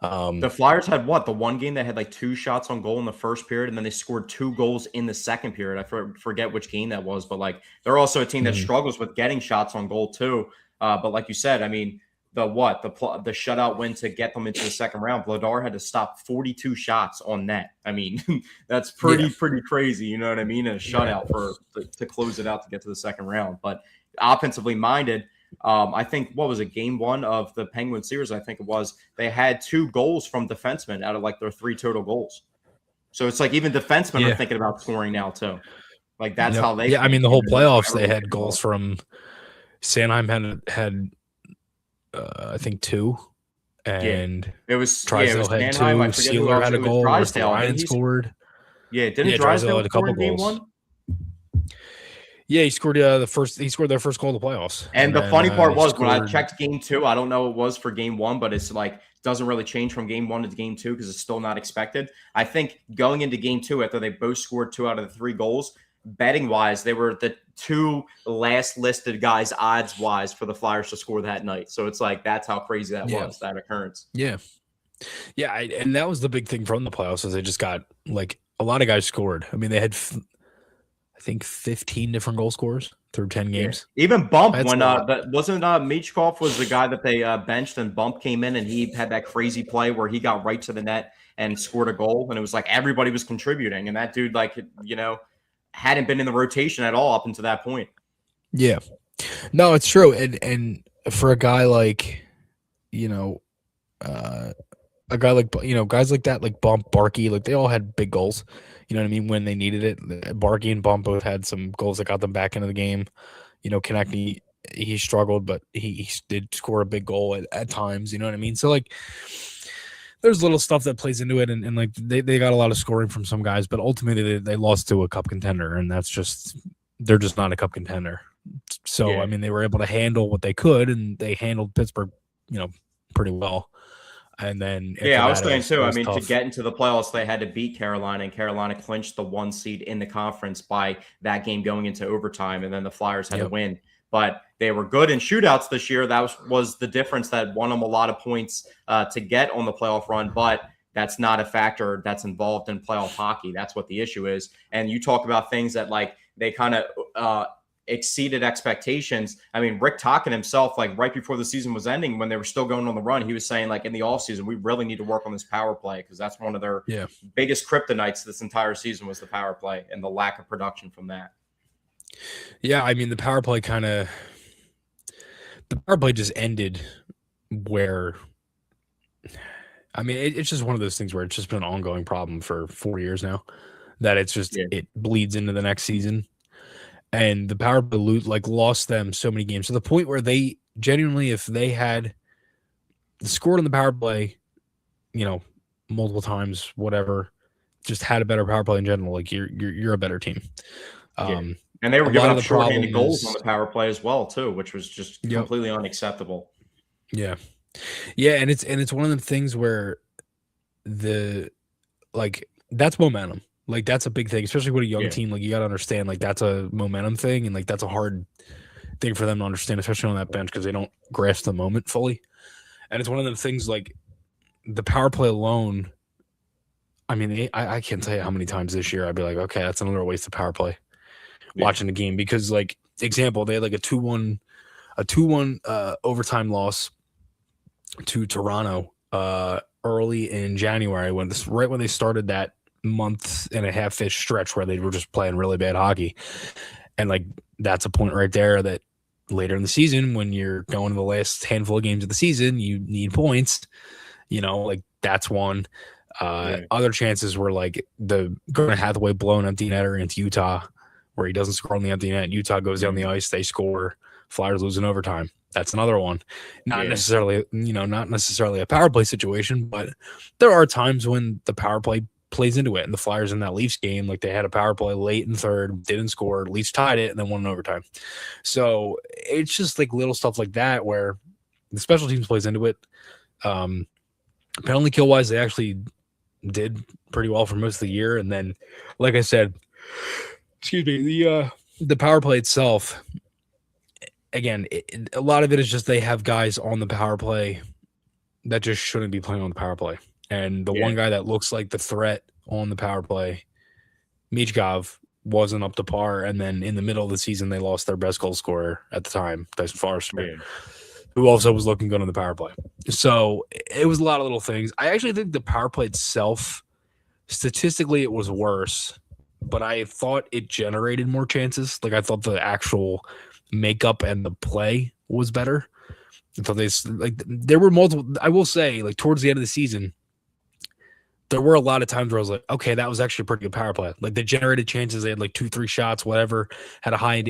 The Flyers had the one game that had like 2 shots on goal in the first period, and then they scored 2 goals in the second period. I forget which game that was, but like they're also a team that struggles with getting shots on goal too. But like you said, I mean, the shutout win to get them into the second round, Vladar had to stop 42 shots on net. I mean, that's pretty crazy. You know what I mean? And a shutout to close it out to get to the second round. But offensively minded, I think, what was it, game 1 of the Penguin series, I think it was, they had 2 goals from defensemen out of like their 3 total goals. So it's like even defensemen are thinking about scoring now too. Like that's how they. Yeah, I mean the whole playoffs they had goals from. Sanheim had I think 2, and it was Drysdale had 2. Sealer had a goal. Ryan scored. Yeah, didn't Drysdale had a couple goals? Yeah, he scored their first goal of the playoffs. And the funny part was when I checked game 2, I don't know what it was for game 1, but it's like doesn't really change from game 1 to game 2 because it's still not expected. I think going into game 2 after they both scored 2 out of the 3 goals, betting wise, they were the 2 last listed guys odds wise for the Flyers to score that night. So it's like that's how crazy that was, that occurrence. Yeah. Yeah, and that was the big thing from the playoffs is they just got like a lot of guys scored. I mean, they had I think 15 different goal scorers through 10 games. Yeah. Even Bump when wasn't Michkov was the guy that they benched, and Bump came in and he had that crazy play where he got right to the net and scored a goal, and it was like everybody was contributing, and that dude hadn't been in the rotation at all up until that point. Yeah, no, it's true, and for a guy like a guy like guys like that, like Bump, Barkey, like they all had big goals. You know what I mean? When they needed it, Barkey and Bump both had some goals that got them back into the game. Konechny, he struggled, but he did score a big goal at times. You know what I mean? So like, there's little stuff that plays into it, and like they got a lot of scoring from some guys, but ultimately they lost to a cup contender, and they're just not a cup contender. So I mean, they were able to handle what they could, and they handled Pittsburgh, pretty well. And then I was saying too. I mean, tough. To get into the playoffs, they had to beat Carolina, and Carolina clinched the 1 seed in the conference by that game going into overtime, and then the Flyers had to win. But they were good in shootouts this year. That was the difference that won them a lot of points to get on the playoff run. But that's not a factor that's involved in playoff hockey. That's what the issue is. And you talk about things that like they kind of exceeded expectations. I mean, Rick Tocchet himself, like right before the season was ending, when they were still going on the run, he was saying like in the offseason, we really need to work on this power play because that's one of their biggest kryptonites this entire season was the power play and the lack of production from that. Yeah, I mean, the power play just ended where, I mean, it's just one of those things where it's just been an ongoing problem for 4 years now that it's just, it bleeds into the next season. And the power play lost them so many games to the point where they genuinely, if they had scored on the power play, multiple times, whatever, just had a better power play in general, like you're a better team. And they were giving up shorthanded goals on the power play as well too, which was just completely unacceptable. Yeah, and it's one of the things where that's momentum. Like that's a big thing, especially with a young team. Like you got to understand, like that's a momentum thing, and like that's a hard thing for them to understand, especially on that bench because they don't grasp the moment fully. And it's one of the things like the power play alone. I mean, I can't tell you how many times this year I'd be like, okay, that's another waste of power play. Watching the game because, like, example, they had like a 2-1 overtime loss to Toronto early in January right when they started that month and a half-ish stretch where they were just playing really bad hockey. And like that's a point right there that later in the season when you're going to the last handful of games of the season, you need points, like that's one. Other chances were like the Garnet Hathaway blown empty netter against Utah where he doesn't score on the empty net. Utah goes down the ice, they score, Flyers lose in overtime. That's another one. Not necessarily a power play situation, but there are times when the power play plays into it. And the Flyers in that Leafs game, like they had a power play late in third, didn't score, Leafs tied it, and then won in overtime. So it's just like little stuff like that where the special teams plays into it. Penalty kill wise, they actually did pretty well for most of the year. And then, like I said, the power play itself, again, a lot of it is just they have guys on the power play that just shouldn't be playing on the power play. And the one guy that looks like the threat on the power play, Michkov, wasn't up to par. And then in the middle of the season, they lost their best goal scorer at the time, Tyson Forrester, who also was looking good on the power play. So it was a lot of little things. I actually think the power play itself, statistically, it was worse, but I thought it generated more chances. Like I thought the actual makeup and the play was better. I thought there were multiple. I will say, like towards the end of the season, there were a lot of times where I was like, okay, that was actually a pretty good power play. Like they generated chances. They had like 2-3 shots, whatever, had a high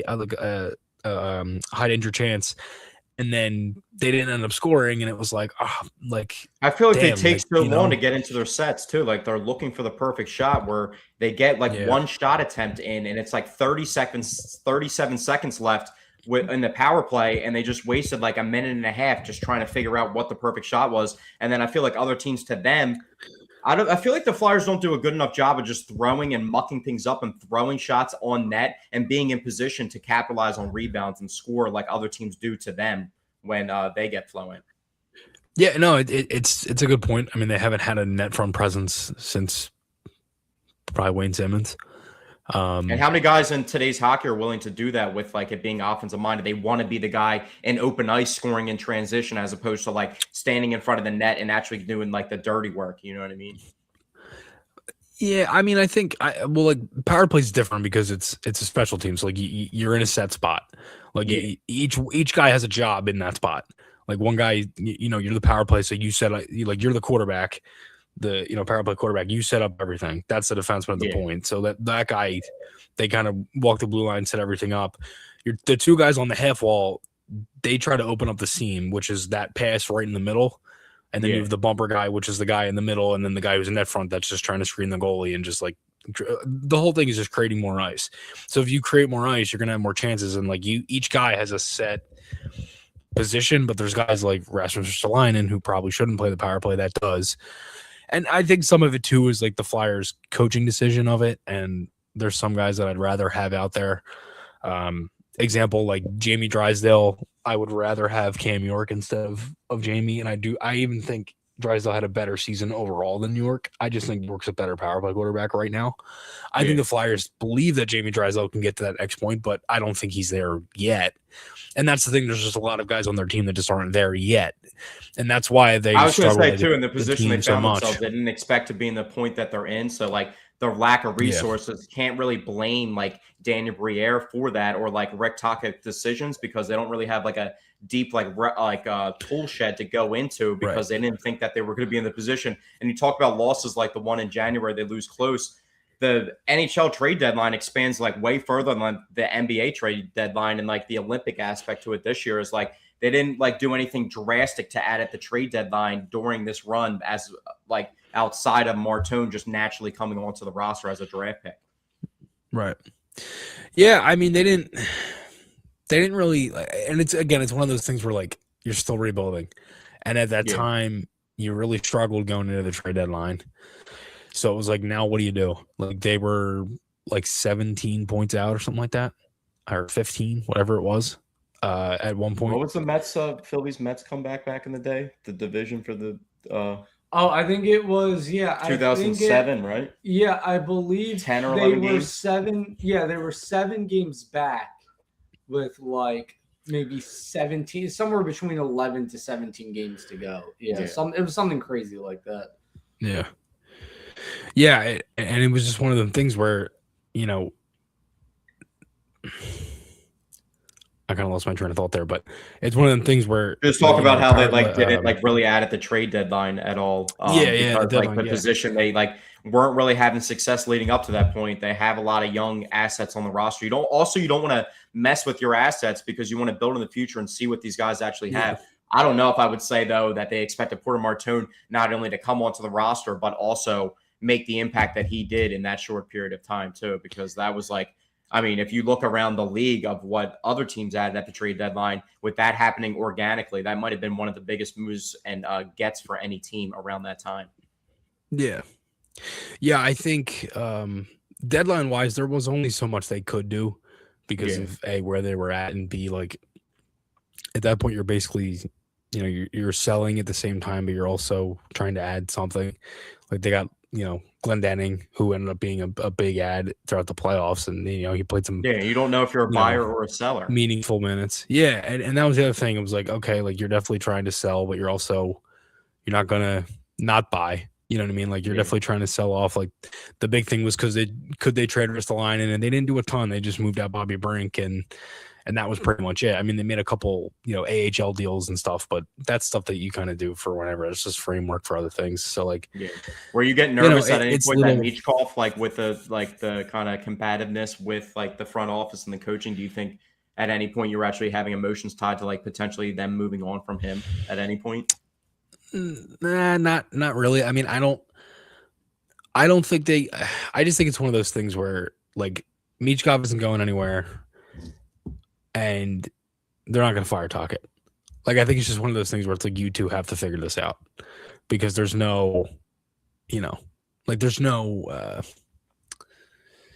danger chance. and then they didn't end up scoring, and it was like, I feel like damn, they take so long to get into their sets too. Like they're looking for the perfect shot where they get like one shot attempt in, and it's like 37 seconds left in the power play, and they just wasted like a minute and a half just trying to figure out what the perfect shot was. And then I feel like other teams to them, I feel like the Flyers don't do a good enough job of just throwing and mucking things up and throwing shots on net and being in position to capitalize on rebounds and score like other teams do to them when they get flowing. Yeah, no, it's a good point. I mean, they haven't had a net front presence since probably Wayne Simmons. And how many guys in today's hockey are willing to do that with like it being offensive minded? They want to be the guy in open ice scoring in transition as opposed to like standing in front of the net and actually doing like the dirty work. You know what I mean? Yeah, I mean, I think like power play is different because it's a special team. So like you're in a set spot. Like each guy has a job in that spot. Like one guy, you're the power play, so you set like you're the quarterback. The power play quarterback, you set up everything. That's the defenseman at the point. So that guy, they kind of walk the blue line, set everything up. The two guys on the half wall, they try to open up the seam, which is that pass right in the middle. And then you have the bumper guy, which is the guy in the middle, and then the guy who's in net front that's just trying to screen the goalie, and just like the whole thing is just creating more ice. So if you create more ice, you're gonna have more chances. And like each guy has a set position, but there's guys like Rasmus Ristolainen who probably shouldn't play the power play that does. And I think some of it too is like the Flyers coaching decision of it. And there's some guys that I'd rather have out there. Example, like Jamie Drysdale, I would rather have Cam York instead of Jamie. And I even think Drysdale had a better season overall than York. I just think York's a better power play quarterback right now. I think the Flyers believe that Jamie Drysdale can get to that X point, but I don't think he's there yet. And that's the thing. There's just a lot of guys on their team that just aren't there yet. And that's why they I was going to say, too, in the position they found themselves, they didn't expect to be in the point that they're in. So, like, their lack of resources can't really blame, like, Daniel Briere for that or, like, Rick Tocchet's decisions because they don't really have, like, a deep, tool shed to go into because they didn't think that they were going to be in the position. And you talk about losses like the one in January, they lose close. The NHL trade deadline expands like way further than the NBA trade deadline, and like the Olympic aspect to it this year is like they didn't like do anything drastic to add at the trade deadline during this run as like outside of Martone just naturally coming onto the roster as a draft pick. Right. Yeah, I mean they didn't really, and it's one of those things where like you're still rebuilding, and at that time you really struggled going into the trade deadline. So it was like, now what do you do? Like they were like 17 points out or something like that, or 15, whatever it was, at one point. What was the Mets, Phillies Mets comeback back in the day? The division for the I think it was 2007, right? Yeah, I believe 10 or 11 games. 7. Yeah, they were 7 games back with like maybe 17, somewhere between 11 to 17 games to go. Yeah. It was something crazy like that. Yeah. Yeah, and it was just one of them things where, I kind of lost my train of thought there, but it's one of them things where just talk about how they like didn't like really add at the trade deadline at all. Because, like the position they like weren't really having success leading up to that point. They have a lot of young assets on the roster. You don't want to mess with your assets because you want to build in the future and see what these guys actually have. I don't know if I would say though that they expected Porter Martone not only to come onto the roster but also make the impact that he did in that short period of time too, because that was like, I mean, if you look around the league of what other teams added at the trade deadline, with that happening organically, that might have been one of the biggest moves and gets for any team around that time. Yeah. Yeah, I think deadline wise, there was only so much they could do because of A, where they were at, and B, like at that point, you're basically, you're selling at the same time, but you're also trying to add something. Like they got, Glenn Denning, who ended up being a big ad throughout the playoffs, and he played some. Yeah, you don't know if you're a buyer or a seller. Meaningful minutes. Yeah, and that was the other thing. It was like, okay, like you're definitely trying to sell, but you're not gonna not buy. You know what I mean? Like you're definitely trying to sell off. Like the big thing was because could they trade Ristolainen, and they didn't do a ton. They just moved out Bobby Brink, and that was pretty much it. I mean, they made a couple, AHL deals and stuff, but that's stuff that you kind of do for whenever. It's just framework for other things. So like, were you getting nervous at any point that Michkov, like with the kind of combativeness with like the front office and the coaching? Do you think at any point you were actually having emotions tied to like potentially them moving on from him at any point? Nah, not really. I mean, I don't think I just think it's one of those things where like Michkov isn't going anywhere and they're not going to fire Tocchet. Like, I think it's just one of those things where it's like you two have to figure this out because there's no, there's no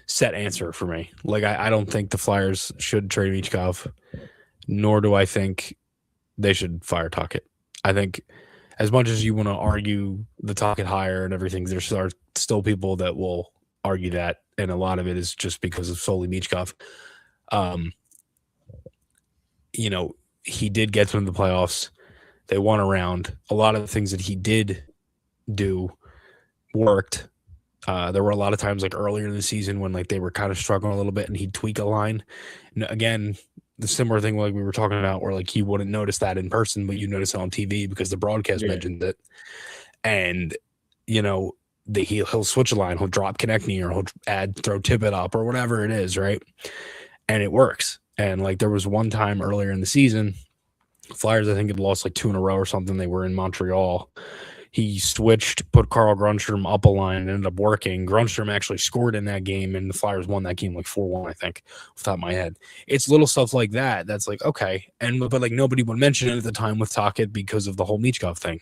set answer for me. Like, I don't think the Flyers should trade Michkov, nor do I think they should fire Tocchet. I think as much as you want to argue the Tocchet hire and everything, there are still people that will argue that, and a lot of it is just because of solely Michkov. He did get them to the playoffs. They won a round. A lot of the things that he did do worked. There were a lot of times like earlier in the season when like they were kind of struggling a little bit and he'd tweak a line. And again, the similar thing like we were talking about where like you wouldn't notice that in person, but you notice it on TV because the broadcast mentioned it. And, he'll switch a line. He'll drop Konechny or he'll throw Tippett up or whatever it is, right? And it works. And like there was one time earlier in the season, Flyers I think had lost like 2 in a row or something. They were in Montreal. He switched, put Carl Grundstrom up a line, and ended up working. Grundstrom actually scored in that game, and the Flyers won that game like 4-1, I think, off the top of my head. It's little stuff like that that's like, okay. But like nobody would mention it at the time with Tocchet because of the whole Michkov thing.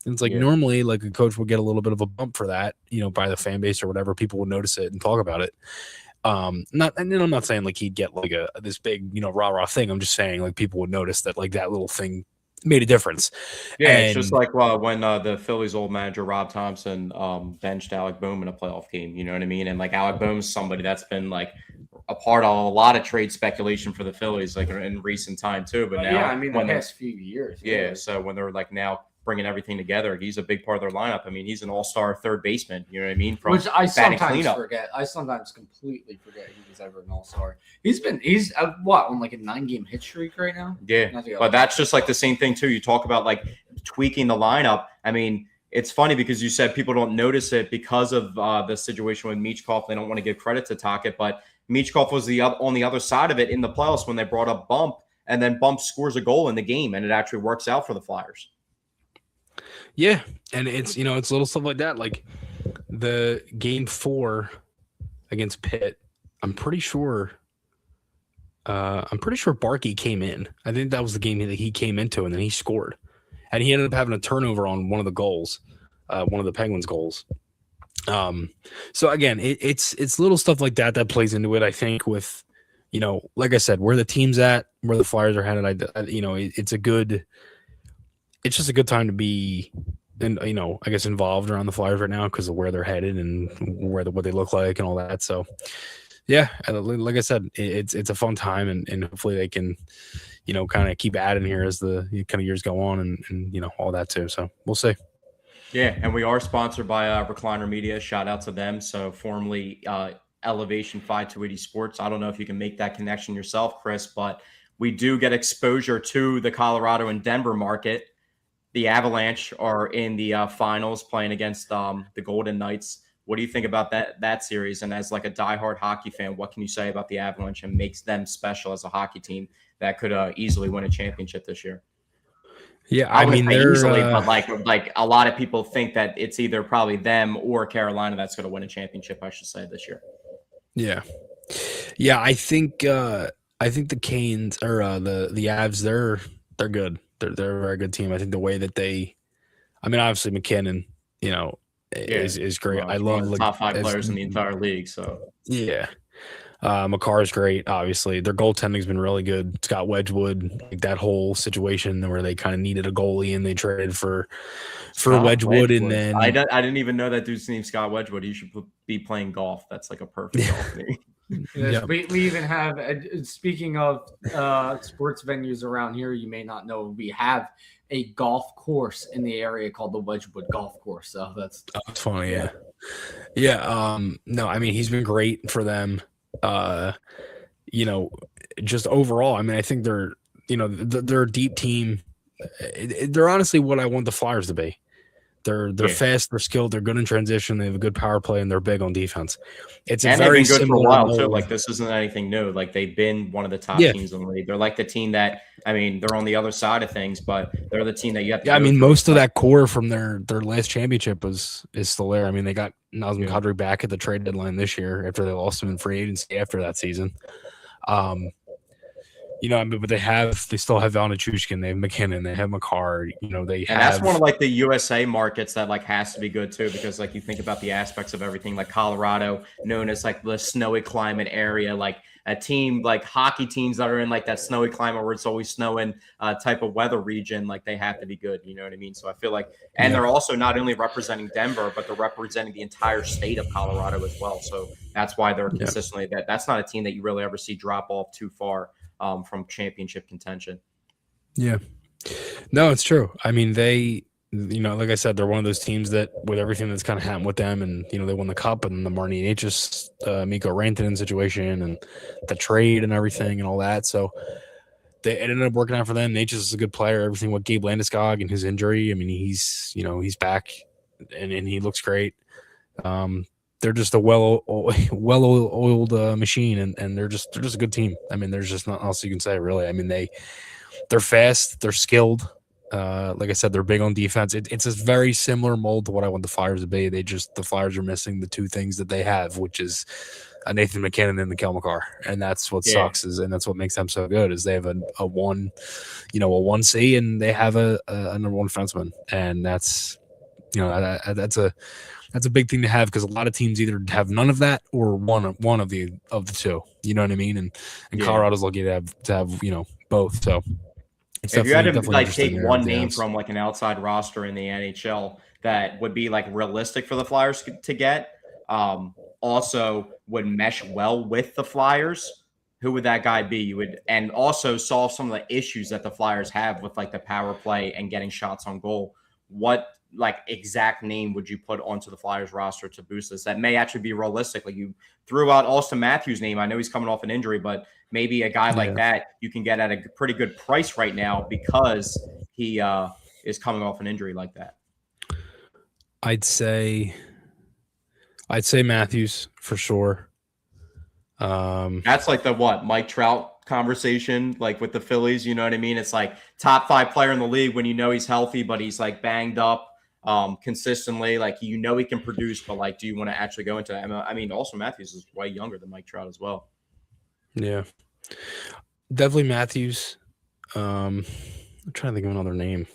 And it's like normally like a coach would get a little bit of a bump for that, by the fan base or whatever. People would notice it and talk about it. I'm not saying like he'd get like this big, rah-rah thing. I'm just saying like people would notice that like that little thing made a difference. Yeah, it's just like when the Phillies old manager Rob Thompson benched Alec Boehm in a playoff game. You know what I mean? And like Alec Boehm's somebody that's been like a part of a lot of trade speculation for the Phillies, like in recent time too. But now, the past few years. Yeah, so when they're like now bringing everything together, he's a big part of their lineup. I mean, he's an all-star third baseman. You know what I mean? Which I sometimes forget. I sometimes completely forget he was ever an all-star. He's on like a 9-game hit streak right now. Yeah, but that's just like the same thing too. You talk about like tweaking the lineup. I mean, it's funny because you said people don't notice it because of the situation with Michkov. They don't want to give credit to Tocchet, but Michkov was on the other side of it in the playoffs when they brought up Bump, and then Bump scores a goal in the game, and it actually works out for the Flyers. Yeah, and it's it's little stuff like that. Like the game 4 against Pitt, I'm pretty sure Barkey came in. I think that was the game that he came into, and then he scored, and he ended up having a turnover on one of the goals, one of the Penguins' goals. So again, it's little stuff like that plays into it. I think with like I said, where the team's at, where the Flyers are headed, it's just a good time to be, I guess involved around the Flyers right now because of where they're headed and what they look like and all that. So, yeah, like I said, it's a fun time and hopefully they can, kind of keep adding here as the kind of years go on and all that too. So we'll see. Yeah, and we are sponsored by Recliner Media. Shout out to them. So formerly Elevation 5280 Sports. I don't know if you can make that connection yourself, Chris, but we do get exposure to the Colorado and Denver market. The Avalanche are in the finals playing against the Golden Knights. What do you think about that series? And as like a diehard hockey fan, what can you say about the Avalanche and makes them special as a hockey team that could easily win a championship this year? Yeah, I mean they're easily, but like a lot of people think that it's either probably them or Carolina that's going to win a championship, I should say, this year. Yeah, I think the Canes or the Avs, they're good. They're a very good team. I think the way that obviously McKinnon, is great. I love the top 5 players in the entire league. So yeah, McCarr is great. Obviously, their goaltending's been really good. Scott Wedgwood, like that whole situation where they kind of needed a goalie and they traded for Wedgwood, and then I didn't even know that dude's name Scott Wedgwood. He should be playing golf. That's like a perfect golf name. Yes, we even have, speaking of sports venues around here, you may not know, we have a golf course in the area called the Wedgwood Golf Course. So that's funny. Yeah. No, I mean, he's been great for them. Just overall, I mean, I think they're a deep team. They're honestly what I want the Flyers to be. They're fast, they're skilled, they're good in transition, they have a good power play, and they're big on defense. It's and very they've been good for a similar while too. mold. Like this isn't anything new. Like they've been one of the top teams in the league. They're like the team that, I mean, they're on the other side of things, but they're the team that you have to. Yeah, I mean, most of that core from their last championship is still there. I mean, they got Nazem Kadri back at the trade deadline this year after they lost him in free agency after that season. You know, I mean, but they still have Vanachushkin, they have McKinnon, they have Maher, you know, and that's one of like the USA markets that like has to be good too, because like you think about the aspects of everything, like Colorado, known as like the snowy climate area, like a team like hockey teams that are in like that snowy climate where it's always snowing type of weather region, like they have to be good. You know what I mean? So I feel like, and they're also not only representing Denver, but they're representing the entire state of Colorado as well. So that's why they're consistently that's not a team that you really ever see drop off too far from championship contention. Yeah. No, it's true. I mean, they, you know, like I said, they're one of those teams that with everything that's kind of happened with them, and, you know, they won the cup and the Marnie Natchez, Mikko Rantanen situation and the trade and everything and all that. So it ended up working out for them. Natchez is a good player. Everything with Gabe Landeskog and his injury, I mean, he's back and he looks great. They're just a well-oiled machine, and they're just a good team. I mean, there's just nothing else you can say, really. I mean, they're fast, they're skilled. Like I said, they're big on defense. It's a very similar mold to what I want the Flyers to be. The Flyers are missing the two things that they have, which is a Nathan McKinnon and the Kel Makar, and that's what sucks. And that's what makes them so good is they have a 1C, and they have a number one defenseman, and that's that's a big thing to have, because a lot of teams either have none of that or one of the two. You know what I mean? And Colorado's lucky to have both. So if you had to like take one name from like an outside roster in the NHL that would be like realistic for the Flyers to get, also would mesh well with the Flyers, who would that guy be? You would, and also solve some of the issues that the Flyers have with like the power play and getting shots on goal. What like exact name would you put onto the Flyers roster to boost this that may actually be realistic? Like you threw out Austin Matthews' name. I know he's coming off an injury, but maybe a guy like that you can get at a pretty good price right now because he is coming off an injury like that. I'd say Matthews for sure. That's like the Mike Trout conversation, like with the Phillies. You know what I mean? It's like top 5 player in the league when you know he's healthy, but he's like banged up consistently. Like he can produce, but like, do you want to actually go into that? I mean, also Matthews is way younger than Mike Trout as well. Yeah, definitely Matthews. I'm trying to think of another name.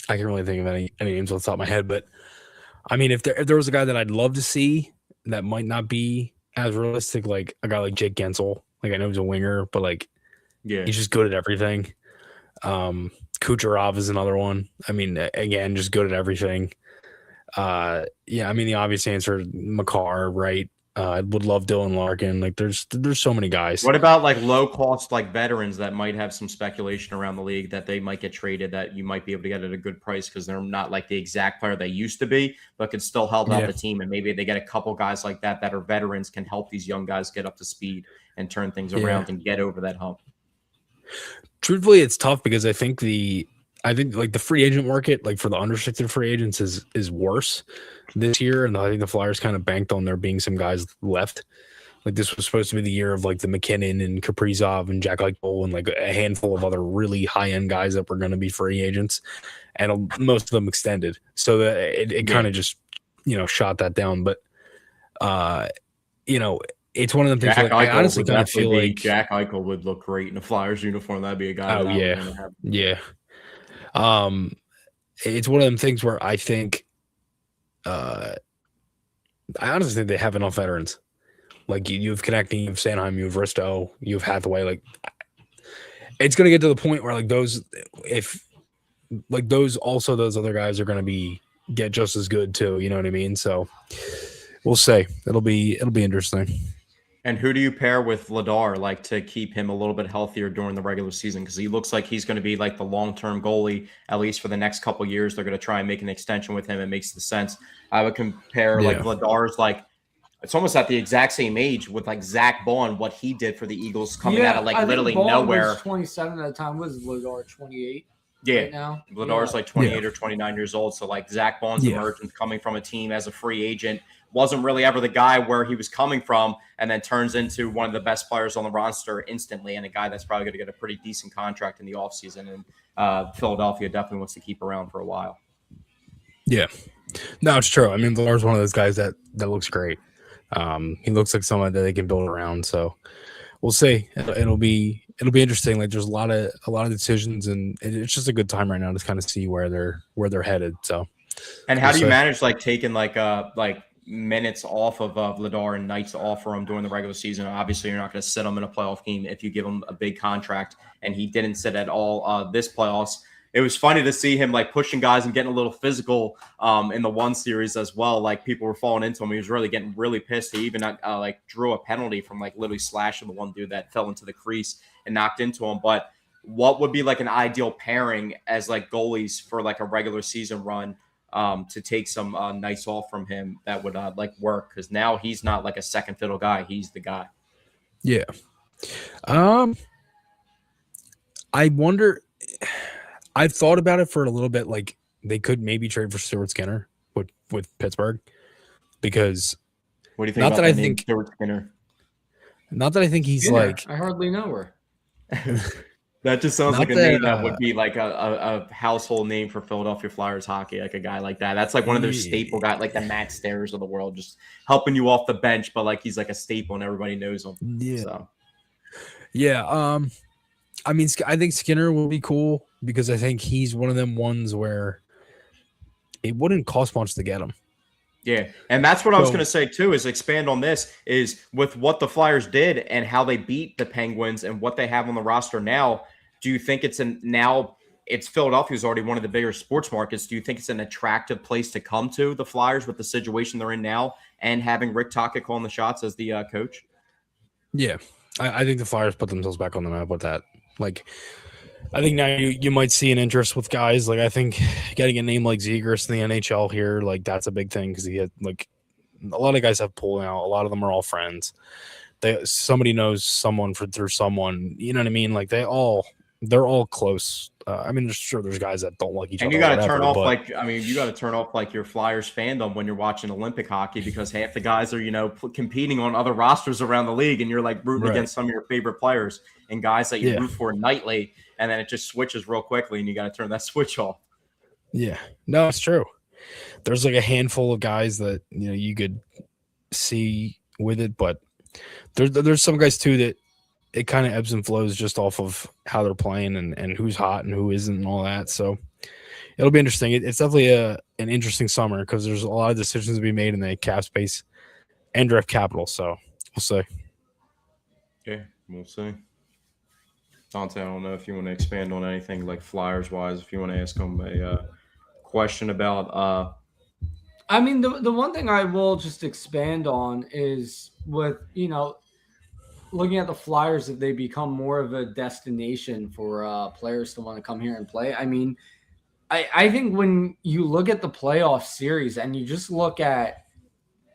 I can't really think of any names off the top of my head, but I mean, if there was a guy that I'd love to see that might not be as realistic, like a guy like Jake Gensel. Like I know he's a winger, but like, he's just good at everything. Kucherov is another one. I mean, again, just good at everything. I mean, the obvious answer, Makar, right? I would love Dylan Larkin. Like there's so many guys. What about like low cost like veterans that might have some speculation around the league that they might get traded, that you might be able to get at a good price because they're not like the exact player they used to be, but could still help out the team, and maybe they get a couple guys like that are veterans, can help these young guys get up to speed and turn things around and get over that hump. Truthfully, it's tough because I think like the free agent market, like for the unrestricted free agents, is worse this year, and I think the Flyers kind of banked on there being some guys left. Like this was supposed to be the year of like the McKinnon and Kaprizov and Jack Eichel and like a handful of other really high end guys that were going to be free agents, and most of them extended. So that it kind of just shot that down. But it's one of the things. Like, I honestly kind of feel like Jack Eichel would look great in a Flyers uniform. That'd be a guy. It's one of them things where I think. I honestly think they have enough veterans. Like you have Konechny, you have Sanheim, you have Risto, you have Hathaway. Like it's going to get to the point where like those other guys are going to get just as good too. You know what I mean? So we'll see. It'll be interesting. And who do you pair with Vladar, like to keep him a little bit healthier during the regular season? Because he looks like he's going to be like the long-term goalie, at least for the next couple of years. They're going to try and make an extension with him. It makes the sense. I would compare like Vladar's like, it's almost at the exact same age with like Zach Baughan, what he did for the Eagles coming out of like literally nowhere. Was 27 at the time. Was Vladar 28? Yeah, right now. Vladar's like 28 or 29 years old. So like Zach Bone's emergence coming from a team as a free agent wasn't really ever the guy where he was coming from, and then turns into one of the best players on the roster instantly, and a guy that's probably going to get a pretty decent contract in the offseason. And Philadelphia definitely wants to keep around for a while. Yeah, no, it's true. I mean, Vladar's one of those guys that looks great. He looks like someone that they can build around. So we'll see. It'll be interesting. Like there's a lot of decisions, and it's just a good time right now to kind of see where they're headed. So, and how do you manage like taking like minutes off of Vladar and nights off for him during the regular season? Obviously, you're not going to sit him in a playoff game if you give him a big contract, and he didn't sit at all this playoffs. It was funny to see him like pushing guys and getting a little physical in the one series as well. Like people were falling into him. He was really getting really pissed. He even like drew a penalty from like literally slashing the one dude that fell into the crease and knocked into him. But what would be like an ideal pairing as like goalies for like a regular season run to take some nights off from him that would like work? Because now he's not like a second fiddle guy. He's the guy. Yeah. I wonder. I've thought about it for a little bit. Like they could maybe trade for Stuart Skinner with Pittsburgh, because what do you think? Not about that I think Stuart Skinner. Not that I think he's Skinner, like. I hardly know her. That just sounds like a name that would be like a household name for Philadelphia Flyers hockey, like a guy like that. That's like one of their staple guys, like the Matt Stairs of the world, just helping you off the bench, but like he's like a staple and everybody knows him. Yeah. So. Yeah. I mean, I think Skinner will be cool because I think he's one of them ones where it wouldn't cost much to get him. Yeah, and that's what I was going to say too, is expand on this, is with what the Flyers did and how they beat the Penguins and what they have on the roster now. Do you think it's Philadelphia's already one of the bigger sports markets. Do you think it's an attractive place to come to, the Flyers, with the situation they're in now and having Rick Tocchet calling the shots as the coach? Yeah, I think the Flyers put themselves back on the map with that. Like, I think now you might see an interest with guys. Like, I think getting a name like Zegras in the NHL here, like, that's a big thing because he had, like, a lot of guys have pull now. A lot of them are all friends. Somebody knows someone through someone. You know what I mean? Like, they're all close. I mean, there's guys that don't like each other. And you got to turn off you got to turn off like your Flyers fandom when you're watching Olympic hockey, because half the guys are competing on other rosters around the league, and you're like rooting against some of your favorite players and guys that you root for nightly, and then it just switches real quickly, and you got to turn that switch off. Yeah, no, it's true. There's like a handful of guys that you could see with it, but there's some guys too that it kind of ebbs and flows just off of how they're playing and who's hot and who isn't and all that. So it'll be interesting. It's definitely an interesting summer because there's a lot of decisions to be made in the cap space and draft capital. So we'll see. Yeah, we'll see. Dante, I don't know if you want to expand on anything like Flyers wise, if you want to ask him a question about I mean, the one thing I will just expand on is with, looking at the Flyers, if they become more of a destination for players to want to come here and play. I mean, I think when you look at the playoff series and you just look at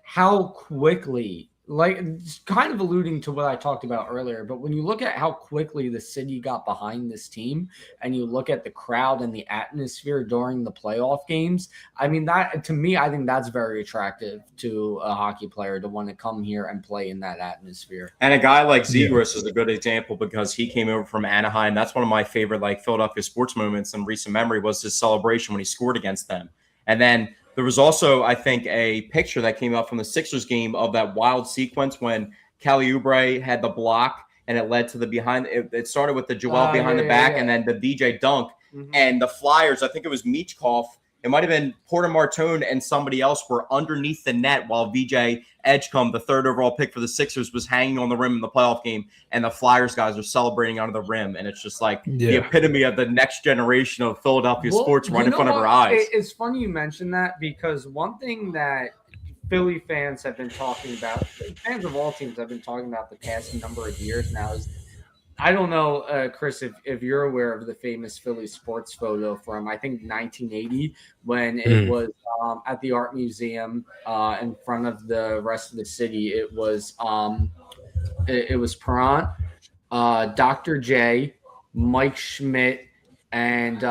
how quickly, like it's kind of alluding to what I talked about earlier, but when you look at how quickly the city got behind this team and you look at the crowd and the atmosphere during the playoff games, I mean, that to me, I think that's very attractive to a hockey player to want to come here and play in that atmosphere. And a guy like Zegras is a good example because he came over from Anaheim. That's one of my favorite Philadelphia sports moments in recent memory was his celebration when he scored against them. And then there was also, I think, a picture that came out from the Sixers game of that wild sequence when Kelly Oubre had the block and it led to the behind. It started with the Joel behind the back and then the VJ dunk. Mm-hmm. And the Flyers, I think it was Michkov. It might have been Porter Martone and somebody else were underneath the net while VJ Edgecombe, the third overall pick for the Sixers, was hanging on the rim in the playoff game, and the Flyers guys are celebrating under the rim. And it's just like the epitome of the next generation of Philadelphia sports right in front of our eyes. It's funny you mention that because one thing that Philly fans have been talking about, fans of all teams have been talking about the past number of years now is, I don't know, Chris, if you're aware of the famous Philly sports photo from, I think, 1980 when it was at the Art Museum in front of the rest of the city. It was Perrant, Dr. J, Mike Schmidt, and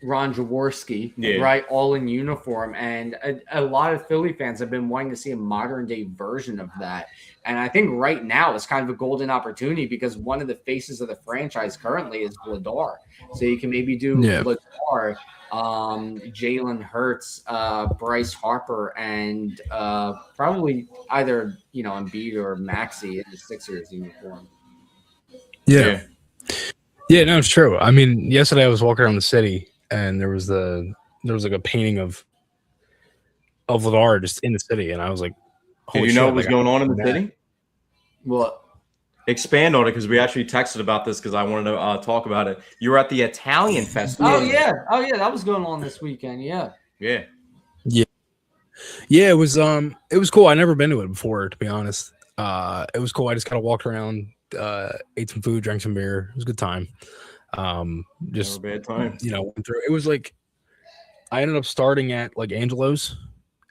Ron Jaworski, right, all in uniform. And a lot of Philly fans have been wanting to see a modern day version of that. And I think right now is kind of a golden opportunity because one of the faces of the franchise currently is Vladar. So you can maybe do Vladar, Jalen Hurts, Bryce Harper, and probably either, Embiid or Maxey in the Sixers uniform. Yeah, no, it's true. I mean, yesterday I was walking around the city and there was like a painting of Vladar just in the city, and I was like, "Did you know what was going on in the city?" Well, expand on it because we actually texted about this because I wanted to talk about it. You were at the Italian festival. Oh yeah, that was going on this weekend. Yeah. It was cool. I never been to it before, to be honest. It was cool. I just kind of walked around, ate some food, drank some beer. It was a good time. Just never a bad time. Went through. It was like I ended up starting at like Angelo's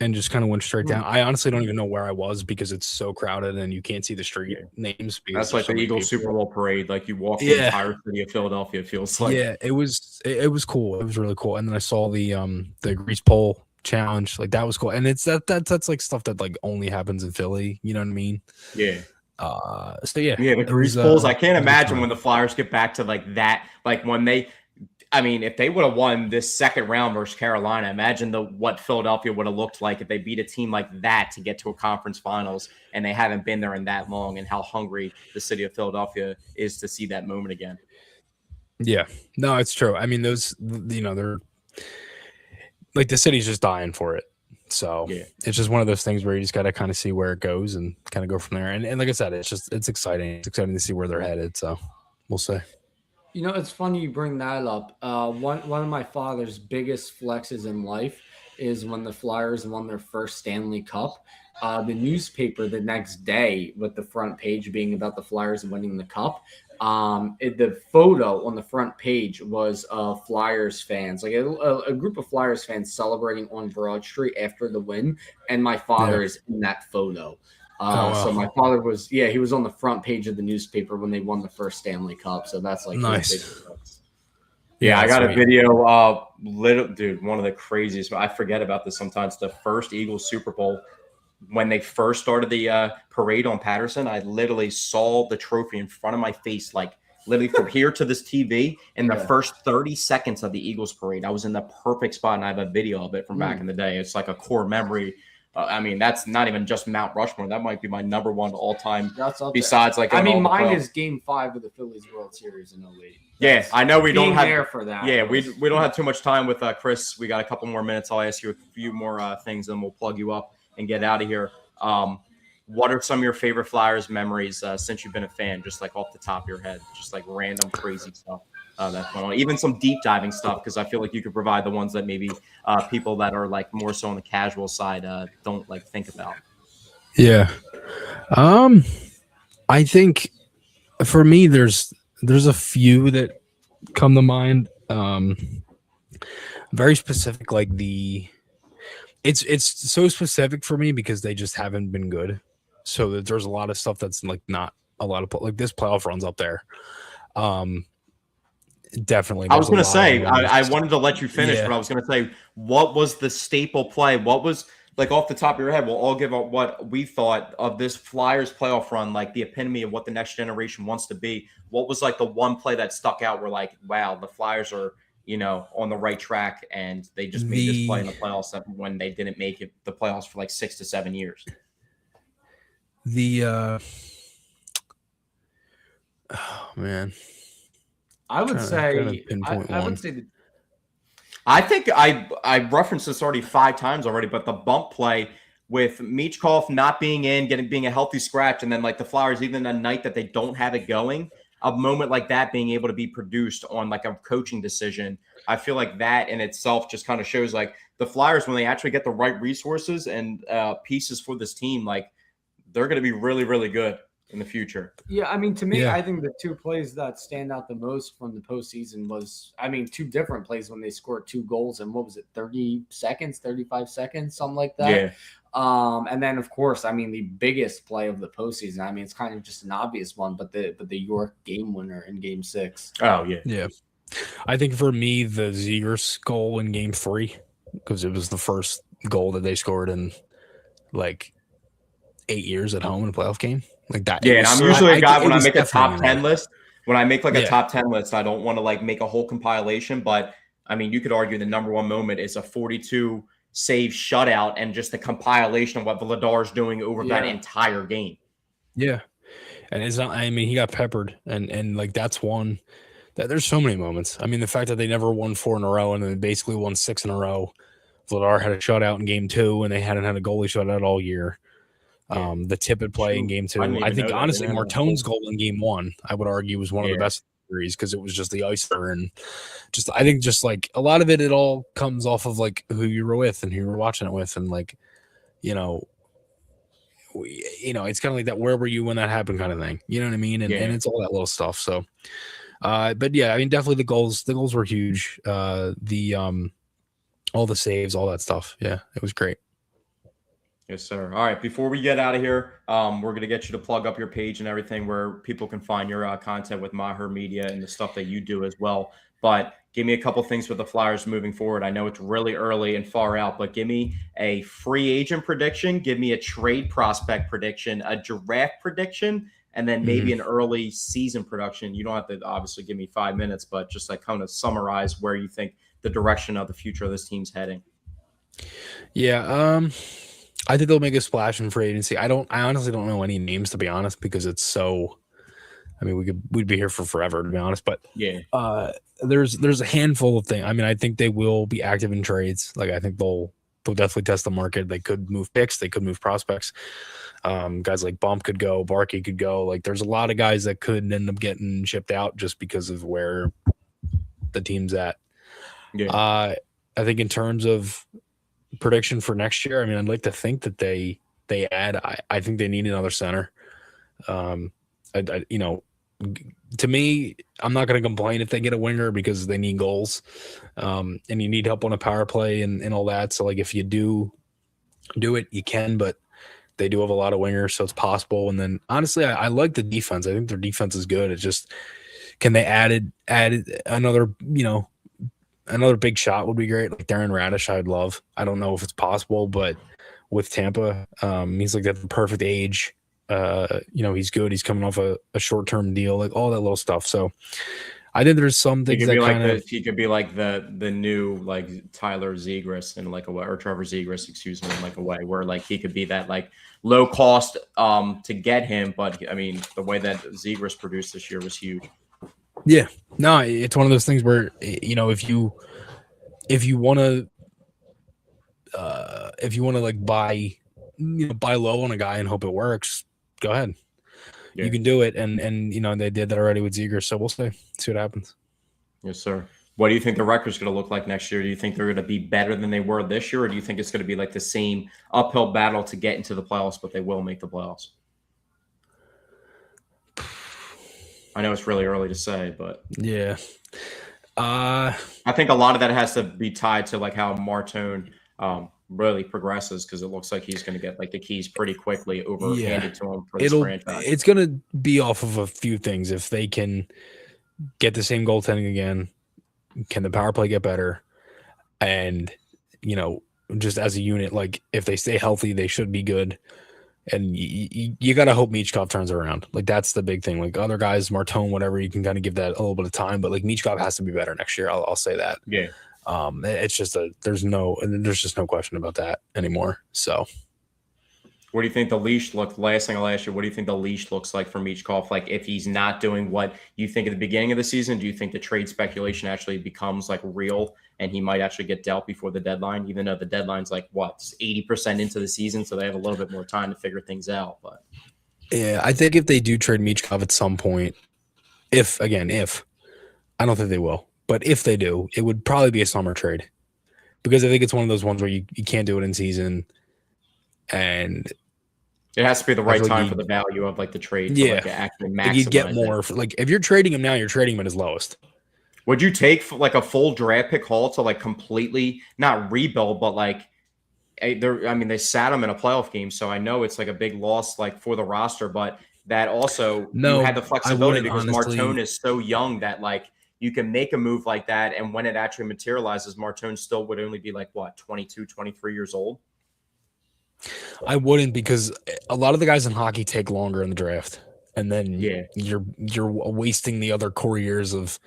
and just kind of went straight down. I honestly don't even know where I was because it's so crowded and you can't see the street names. That's like the Eagles Super Bowl parade. Like you walk the entire city of Philadelphia. It feels like. Yeah, it was cool. It was really cool. And then I saw the grease pole challenge. Like that was cool. And it's that's like stuff that like only happens in Philly. You know what I mean? Yeah. The grease poles. I can't imagine when the Flyers get back to like that. Like when if they would have won this second round versus Carolina, imagine what Philadelphia would have looked like if they beat a team like that to get to a conference finals and they haven't been there in that long, and how hungry the city of Philadelphia is to see that moment again. Yeah, no, it's true. I mean, those, they're like the city's just dying for it. So it's just one of those things where you just got to kind of see where it goes and kind of go from there. And like I said, it's exciting. It's exciting to see where they're headed. So we'll see. It's funny you bring that up. One of my father's biggest flexes in life is when the Flyers won their first Stanley Cup. The newspaper the next day, with the front page being about the Flyers winning the Cup, the photo on the front page was Flyers fans, like a group of Flyers fans celebrating on Broad Street after the win, and my father is in that photo. So my father was, he was on the front page of the newspaper when they won the first Stanley Cup. So that's like nice. I got a video of one of the craziest. I forget about this sometimes. The first Eagles Super Bowl, when they first started the parade on Patterson, I literally saw the trophy in front of my face, like literally from here to this TV in the first 30 seconds of the Eagles parade. I was in the perfect spot, and I have a video of it from back in the day. It's like a core memory. I mean, that's not even just Mount Rushmore. That might be my number one all time. Besides, like, mine is Game 5 of the Phillies World Series in 08. Yeah, I know we don't have there for that. Yeah, we don't have too much time with Chris. We got a couple more minutes. I'll ask you a few more things, and we'll plug you up and get out of here. What are some of your favorite Flyers memories since you've been a fan? Just like off the top of your head, just like random crazy stuff that's going on. Even some deep diving stuff, because I feel like you could provide the ones that maybe people that are like more so on the casual side don't like think about. Yeah, I think for me there's a few that come to mind. Very specific, like it's so specific for me because they just haven't been good. So there's a lot of stuff that's like not a lot of like this playoff runs up there. Definitely. I was going to say, I wanted to let you finish, but I was going to say, what was the staple play? What was, like, off the top of your head, we'll all give up what we thought of this Flyers playoff run, like the epitome of what the next generation wants to be. What was like the one play that stuck out where like, wow, the Flyers are, on the right track, and they just made this play in the playoffs when they didn't make it the playoffs for like 6 to 7 years. Oh man. I would say I think I referenced this already 5 times already, but the bump play with Michkov not being in, being a healthy scratch, and then like the Flyers, even a night that they don't have it going, a moment like that being able to be produced on like a coaching decision, I feel like that in itself just kind of shows like the Flyers, when they actually get the right resources and pieces for this team, like they're going to be really, really good in the future. Yeah, I mean, to me, I think the 2 plays that stand out the most from the postseason was, 2 different plays when they scored 2 goals in, what was it, 30 seconds, 35 seconds, something like that. Yeah. And then, of course, the biggest play of the postseason, it's kind of just an obvious one, but the York game winner in Game 6. Oh, yeah. Yeah. I think for me, the Zegers goal in Game 3, because it was the first goal that they scored in like 8 years at home in a playoff game. Like that. Yeah, and I'm usually a guy when I make a top 10 there. list. When I make like a top 10 list, I don't want to like make a whole compilation. But I mean, you could argue the number one moment is a 42 save shutout and just the compilation of what Vladar's doing over that entire game. Yeah. And it's not, I mean, he got peppered and like that's one that there's so many moments. I mean, the fact that they never won 4 in a row and then basically won 6 in a row. Vladar had a shutout in Game 2 and they hadn't had a goalie shutout all year. The Tippett play in Game 2. I think honestly, Martone's goal in Game 1, I would argue, was one of the best series because it was just the icer and just I think just like a lot of it all comes off of like who you were with and who you were watching it with and like it's kind of like that where were you when that happened kind of thing. You know what I mean? And it's all that little stuff. So but yeah, I mean definitely the goals were huge. All the saves, all that stuff. Yeah, it was great. Yes, sir. All right. Before we get out of here, we're going to get you to plug up your page and everything where people can find your content with Maher Media and the stuff that you do as well. But give me a couple things with the Flyers moving forward. I know it's really early and far out, but give me a free agent prediction, give me a trade prospect prediction, a draft prediction, and then maybe an early season production. You don't have to obviously give me 5 minutes, but just like kind of summarize where you think the direction of the future of this team's heading. Yeah. I think they'll make a splash in free agency. I honestly don't know any names to be honest, because it's so. I mean, we'd be here for forever to be honest, but there's a handful of things. I mean, I think they will be active in trades. Like I think they'll definitely test the market. They could move picks, they could move prospects. Guys like Bump could go, Barkey could go. Like there's a lot of guys that could end up getting shipped out just because of where the team's at. Yeah. I think in terms of prediction for next year, I mean, I'd like to think that they add. I think they need another center. To me, I'm not going to complain if they get a winger because they need goals, and you need help on a power play and all that. So like, if you do it, you can, but they do have a lot of wingers, so it's possible. And then honestly, I like the defense. I think their defense is good. It's just, can they add another, another big shot would be great. Like Darren Radish, I'd love. I don't know if it's possible, but with Tampa, he's like at the perfect age. He's good. He's coming off a short-term deal, like all that little stuff. So I think there's some things that he could be like the new like Tyler Zegras in like a way, or Trevor Zegras, excuse me, in like a way where like he could be that like low cost to get him. But I mean, the way that Zegras produced this year was huge. Yeah, no, it's one of those things where if you want to like buy low on a guy and hope it works, go ahead. Yeah. You can do it, and they did that already with Zegers, so we'll see what happens. Yes, sir. What do you think the record's going to look like next year? Do you think they're going to be better than they were this year, or do you think it's going to be like the same uphill battle to get into the playoffs, but they will make the playoffs? I know it's really early to say, but yeah, I think a lot of that has to be tied to like how Martone really progresses, because it looks like he's going to get like the keys pretty quickly handed to him for this franchise. It's going to be off of a few things. If they can get the same goaltending again, can the power play get better, and just as a unit, like if they stay healthy, they should be good. And you got to hope Michkov turns around. Like that's the big thing. Like other guys, Martone, whatever, you can kind of give that a little bit of time. But like Michkov has to be better next year. I'll say that. Yeah. It's just there's just no question about that anymore. So, what do you think the leash looked last year? What do you think the leash looks like for Michkov? Like if he's not doing what you think at the beginning of the season, do you think the trade speculation actually becomes like real and he might actually get dealt before the deadline, even though the deadline's like 80% into the season, so they have a little bit more time to figure things out? But yeah, I think if they do trade Michkov at some point, if I don't think they will. But if they do, it would probably be a summer trade, because I think it's one of those ones where you can't do it in season, and it has to be the right time for the value of like the trade. Yeah, to, like, actually maximize you get more. Like if you're trading him now, you're trading him at his lowest. Would you take like a full draft pick haul to like completely not rebuild, but like they sat him in a playoff game, so I know it's like a big loss like for the roster, but that also you had the flexibility because Martone is so young that like. you can make a move like that. And when it actually materializes, Martone still would only be like, what, 22, 23 years old? I wouldn't, because a lot of the guys in hockey take longer in the draft. And then you're wasting the other core years of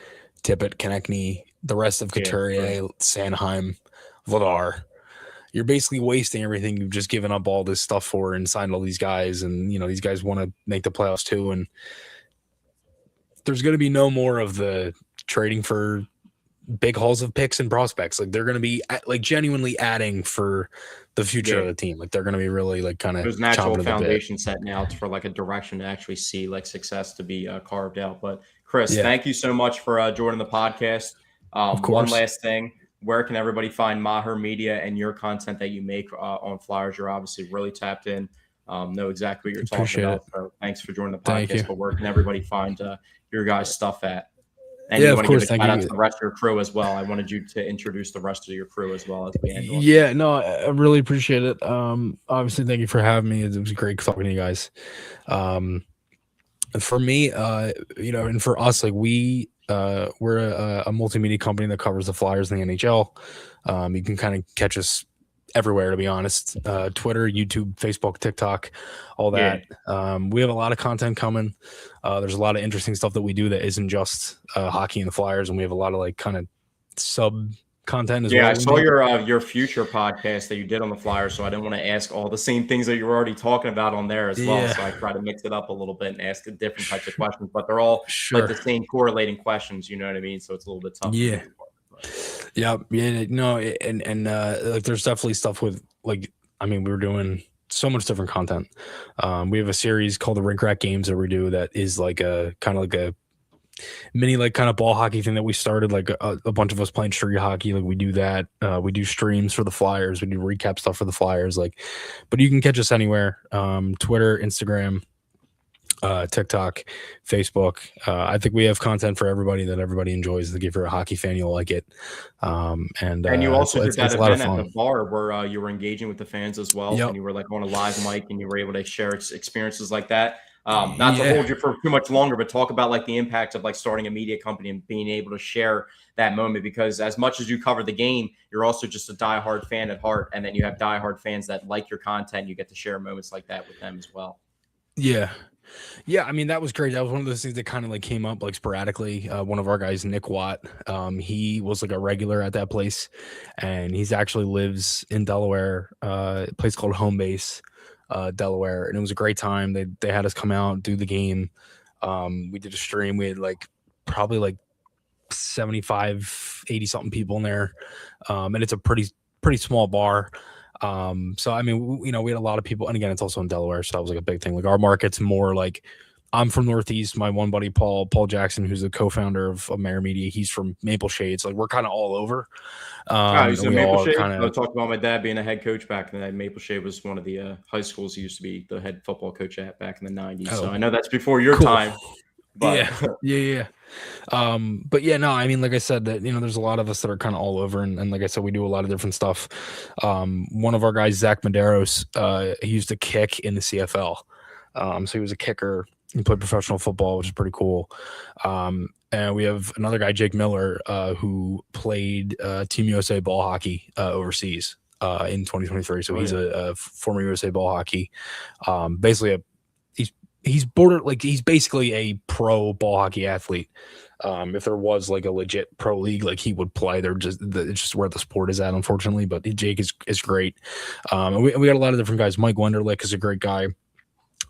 Tippett, Konechny, the rest of Couturier, Sanheim, Vladar. You're basically wasting everything you've just given up all this stuff for and signed all these guys. And, these guys want to make the playoffs too. And there's going to be no more of the trading for big hauls of picks and prospects. Like, they're going to be like genuinely adding for the future of the team. Like, they're going to be really like kind of there's natural foundation set now for like a direction to actually see like success to be carved out. But Chris, thank you so much for joining the podcast. Of course. One last thing. Where can everybody find Maher Media and your content that you make on Flyers? You're obviously really tapped in, know exactly what you're talking about. So thanks for joining the podcast. But where can everybody find your guys' stuff at? And you want to give a shout out to the rest of your crew as well. I wanted you to introduce the rest of your crew as well as we end on. Yeah, no, I really appreciate it. Obviously, thank you for having me. It was great talking to you guys. For me, and for us, like we're a multimedia company that covers the Flyers and the NHL. You can kind of catch us everywhere, to be honest. Twitter, YouTube, Facebook, TikTok, all that. We have a lot of content coming. There's a lot of interesting stuff that we do that isn't just hockey and the Flyers, and we have a lot of like kind of sub content as well. Yeah, I saw your future podcast that you did on the Flyers, so I didn't want to ask all the same things that you were already talking about on there as well. So I try to mix it up a little bit and ask different types of questions, but they're all like the same correlating questions, you know what I mean? So it's a little bit tough. Yeah. No, and like there's definitely stuff with like, I mean, we were doing so much different content. We have a series called the Rink Rat Games that we do that is like a kind of like a mini like kind of ball hockey thing that we started, like a bunch of us playing street hockey. Like we do that. We do streams for the Flyers. We do recap stuff for the Flyers. Like, but you can catch us anywhere. Twitter, Instagram, TikTok, Facebook. I think we have content for everybody that everybody enjoys. Like if you're a hockey fan, you'll like it. And you also did that event at the bar where you were engaging with the fans as well. And you were like on a live mic and you were able to share experiences like that. Not to hold you for too much longer, but talk about like the impact of like starting a media company and being able to share that moment, because as much as you cover the game, you're also just a diehard fan at heart. And then you have diehard fans that like your content. You get to share moments like that with them as well. Yeah. I mean, that was great. That was one of those things that kind of like came up like sporadically. One of our guys, Nick Watt, he was like a regular at that place, and he's actually lives in Delaware, a place called Home Base, Delaware, and it was a great time. They had us come out, do the game. We did a stream. We had like probably like 75, 80 something people in there, and it's a pretty small bar. So I mean, we had a lot of people, and again, it's also in Delaware, so that was like a big thing. Like our market's more like, I'm from Northeast. My one buddy, Paul Jackson, who's the co-founder of Maher Media, he's from Maple Shades. Like we're kind of all over. He's in Maple Shade. I talked about my dad being a head coach back in the day. Maple Shade was one of the high schools he used to be the head football coach at back in the 90s. So I know that's before your time. But yeah. But yeah, no, I mean, like I said, that there's a lot of us that are kind of all over, and like I said, we do a lot of different stuff. One of our guys, Zach Medeiros, he used to kick in the CFL. So he was a kicker. He played professional football, which is pretty cool. And we have another guy, Jake Miller, who played Team USA ball hockey overseas in 2023. So he's a former USA ball hockey. Basically he's basically a pro ball hockey athlete. If there was like a legit pro league, like he would play. It's just where the sport is at, unfortunately. But Jake is great. And we got a lot of different guys. Mike Wenderlich is a great guy.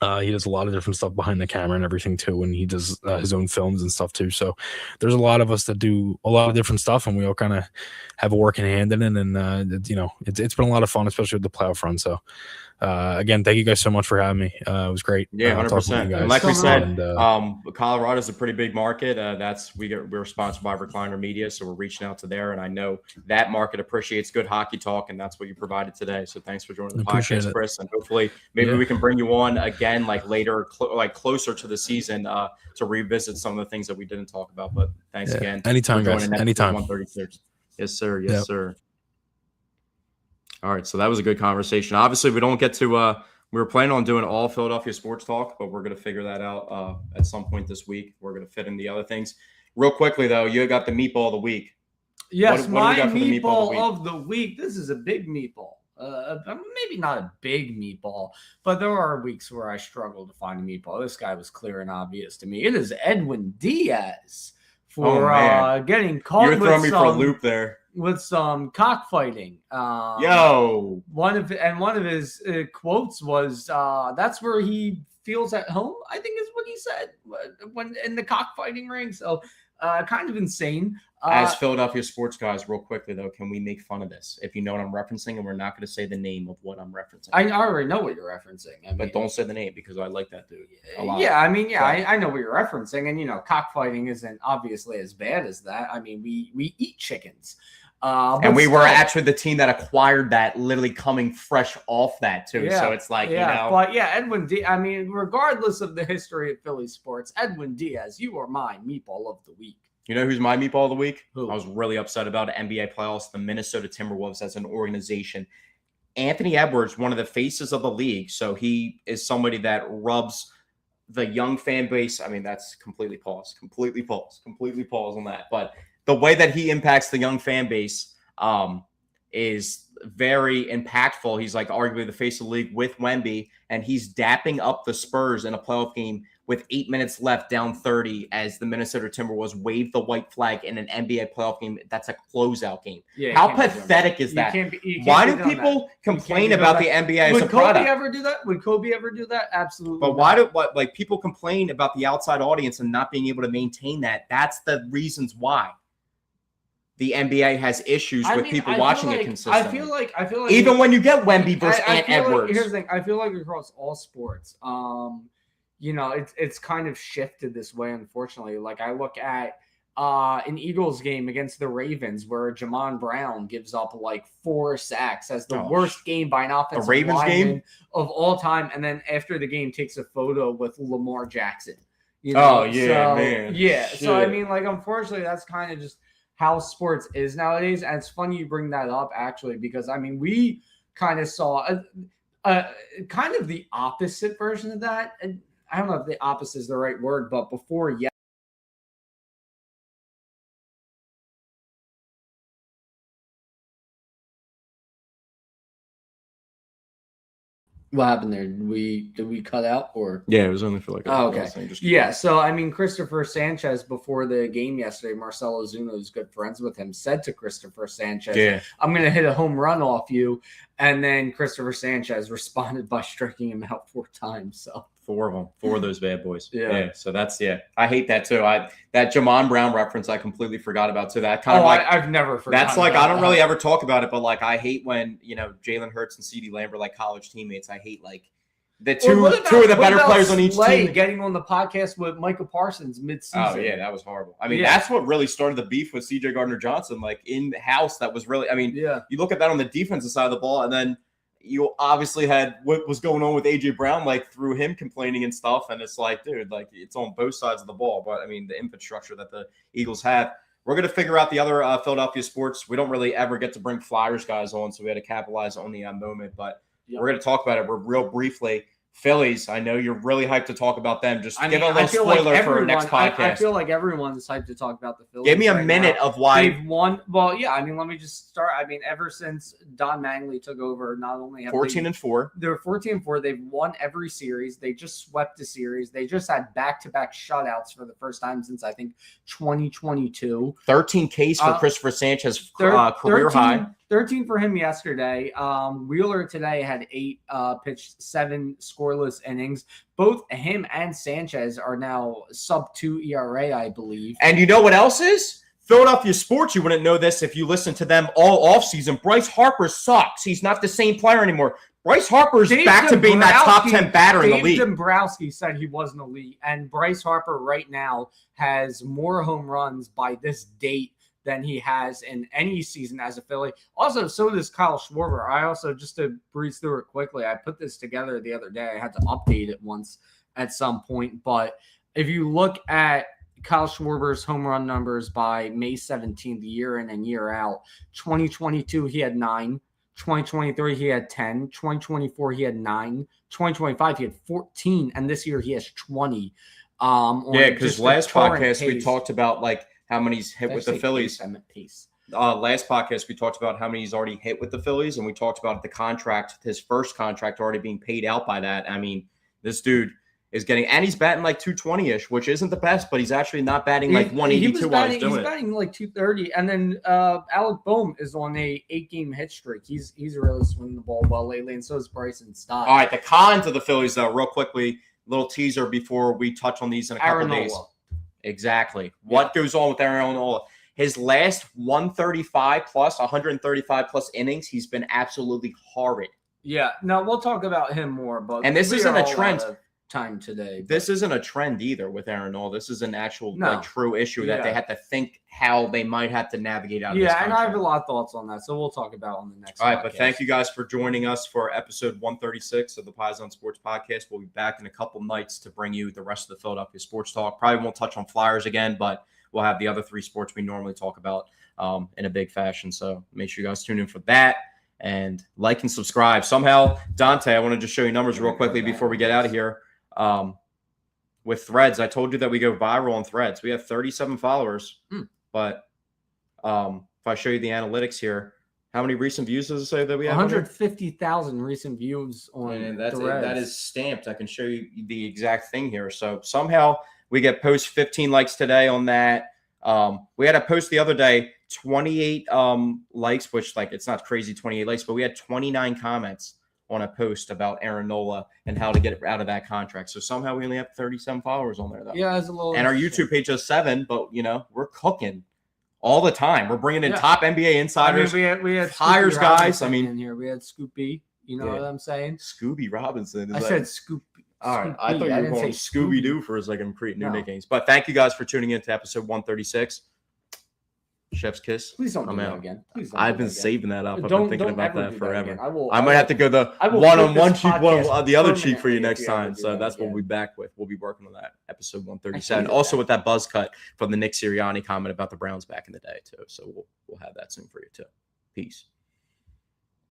He does a lot of different stuff behind the camera and everything too, and he does his own films and stuff too. So there's a lot of us that do a lot of different stuff, and we all kind of have a working hand in it. And it's been a lot of fun, especially with the playoff run. So again, thank you guys so much for having me. It was great. Yeah, 100%. And like we said, Colorado is a pretty big market. We're sponsored by Recliner Media, so we're reaching out to there, and I know that market appreciates good hockey talk, and that's what you provided today. So thanks for joining the podcast, Chris, and hopefully maybe we can bring you on again, like later, like closer to the season, to revisit some of the things that we didn't talk about. But thanks again. Anytime, guys. Anytime. 136. Yes, sir. Yes, sir. All right, so that was a good conversation. Obviously, we don't get to we were planning on doing all Philadelphia sports talk, but we're going to figure that out at some point this week. We're going to fit in the other things. Real quickly, though, you got the meatball of the week. Yes, my meatball of the week. This is a big meatball. Maybe not a big meatball, but there are weeks where I struggle to find a meatball. This guy was clear and obvious to me. It is Edwin Diaz for getting caught. You're throwing me for a loop there with some cockfighting. One of his quotes was, "That's where he feels at home." I think is what he said when in the cockfighting ring. So. Kind of insane. As Philadelphia sports guys, real quickly though, can we make fun of this? If you know what I'm referencing, and we're not going to say the name of what I'm referencing. I already know what you're referencing. But don't say the name because I like that dude a lot. Yeah, I know what you're referencing, and cockfighting isn't obviously as bad as that. I mean, we eat chickens. And we were actually the team that acquired that, literally coming fresh off that too. Yeah, so it's like, But yeah, Edwin Diaz, I mean, regardless of the history of Philly sports, Edwin Diaz, you are my meatball of the week. You know who's my meatball of the week? Who? I was really upset about NBA playoffs, the Minnesota Timberwolves as an organization. Anthony Edwards, one of the faces of the league. So he is somebody that rubs the young fan base. I mean, that's completely pause on that. But the way that he impacts the young fan base is very impactful. He's like arguably the face of the league with Wemby, and he's dapping up the Spurs in a playoff game with 8 minutes left, down 30, as the Minnesota Timberwolves wave the white flag in an NBA playoff game. That's a closeout game. Yeah, how pathetic is that? Why do people complain about the NBA as a product? Would Kobe ever do that? Would Kobe ever do that? Absolutely. But why do people complain about the outside audience and not being able to maintain that? That's the reasons why the NBA has issues with people watching it consistently. I feel like even when you get Wemby versus Ant Edwards. Here's the thing. I feel like across all sports, it's kind of shifted this way, unfortunately. Like I look at an Eagles game against the Ravens where Jamon Brown gives up like 4 sacks as the worst game by an offensive lineman of all time, and then after the game takes a photo with Lamar Jackson. Man. Yeah. Shit. So I mean, like, unfortunately, that's kind of just how sports is nowadays. And it's funny you bring that up, actually, because I mean, we kind of saw kind of the opposite version of that. And I don't know if the opposite is the right word, but before what happened there? Did we cut out or? Yeah, it was only for like. Okay. Yeah. So I mean, Christopher Sanchez before the game yesterday, Marcelo Zuna, who's good friends with him, said to Christopher Sanchez, "I'm going to hit a home run off you," and then Christopher Sanchez responded by striking him out 4 times. So 4 of them, 4 of those bad boys. Yeah. So that's I hate that too. That Jamon Brown reference I completely forgot about too. That kind of I've never forgotten. That's like I don't really ever talk about it, but like I hate when Jalen Hurts and CeeDee Lamb are like college teammates. I hate like the two of the better players on each team getting on the podcast with Micah Parsons mid-season. Oh yeah, that was horrible. I mean, that's what really started the beef with CJ Gardner-Johnson, like in the house. That was really. I mean, you look at that on the defensive side of the ball, and then you obviously had what was going on with AJ Brown, like through him complaining and stuff. And it's like, dude, like it's on both sides of the ball. But I mean, the infrastructure that the Eagles have, we're going to figure out the other Philadelphia sports. We don't really ever get to bring Flyers guys on, so we had to capitalize on the moment. But we're going to talk about it real briefly. Phillies, I know you're really hyped to talk about them. Just give a little spoiler for our next podcast. I feel like everyone's hyped to talk about the Phillies. Give me a minute of why they've won. Well, yeah, I mean, let me just start. I mean, ever since Don Mangley took over, not only have 14-4. They're 14-4. They've won every series. They just swept a series. They just had back-to-back shutouts for the first time since I think 2022. 13 Ks for Christopher Sanchez, career high. 13 for him yesterday. Wheeler today had 8 pitched 7 scoreless innings. Both him and Sanchez are now sub-2 ERA, I believe. And you know what else is? Philadelphia sports, you wouldn't know this if you listen to them all offseason. Bryce Harper sucks. He's not the same player anymore. Bryce Harper's back to being that top 10 batter in the league. Dave Dombrowski said he wasn't elite, and Bryce Harper right now has more home runs by this date than he has in any season as a Philly. Also, so does Kyle Schwarber. I also, just to breeze through it quickly, I put this together the other day. I had to update it once at some point. But if you look at Kyle Schwarber's home run numbers by May 17th, year in and year out, 2022, he had 9. 2023, he had 10. 2024, he had 9. 2025, he had 14. And this year, he has 20. Yeah, because last podcast we talked about like how many he's hit with the Phillies. Last podcast we talked about how many he's already hit with the Phillies, and we talked about the contract, his first contract already being paid out by that. I mean, this dude is getting, and he's batting like 220-ish, which isn't the best, but he's actually not batting like 182 while he's doing it. He's batting like 230, and then Alec Boehm is on a 8-game hit streak. He's really swinging the ball well lately, and so is Bryson Stott. All right, the cons of the Phillies, though, real quickly, little teaser before we touch on these in a couple days. Exactly. What goes on with Aaron Nola? His last 135 plus innings, he's been absolutely horrid. Yeah. No, we'll talk about him more, but and this isn't a trend. Time today. This isn't a trend either with Aaron Nola. This is an actual like true issue that they had to think how they might have to navigate out of this contract. And I have a lot of thoughts on that, so we'll talk about on the next All right, podcast. But thank you guys for joining us for episode 136 of the Paisan Sports Podcast. We'll be back in a couple nights to bring you the rest of the Philadelphia sports talk. Probably won't touch on Flyers again, but we'll have the other 3 sports we normally talk about in a big fashion. So make sure you guys tune in for that and like and subscribe. Somehow, Dante, I want to just show you numbers real quickly before we get out of here. With Threads, I told you that we go viral on Threads. We have 37 followers, but if I show you the analytics here, how many recent views does it say that we have? 150,000 recent views on Threads. That is stamped. I can show you the exact thing here. So somehow we get post 15 likes today on that. We had a post the other day, 28 likes, which like it's not crazy 28 likes, but we had 29 comments on a post about Aaron Nola and how to get out of that contract. So somehow we only have 37 followers on there, though. Yeah, it's a little. And our YouTube page has 7, but we're cooking all the time. We're bringing in top NBA insiders. I mean, we had hires guys. I mean, in here we had Scoopy. You know what I'm saying? Scooby Robinson. I said Scoop. All right, I thought you were going Scooby Doo for a second. Create new nicknames. But thank you guys for tuning in to episode 136. Chef's kiss. Please don't do that again. I've been saving that up. I've been thinking about that forever. I might have to go the one-on-one cheek, the other cheek for you next time. So that's what we'll be back with. We'll be working on that episode 137. Also with that buzz cut from the Nick Sirianni comment about the Browns back in the day too. So we'll have that soon for you too. Peace.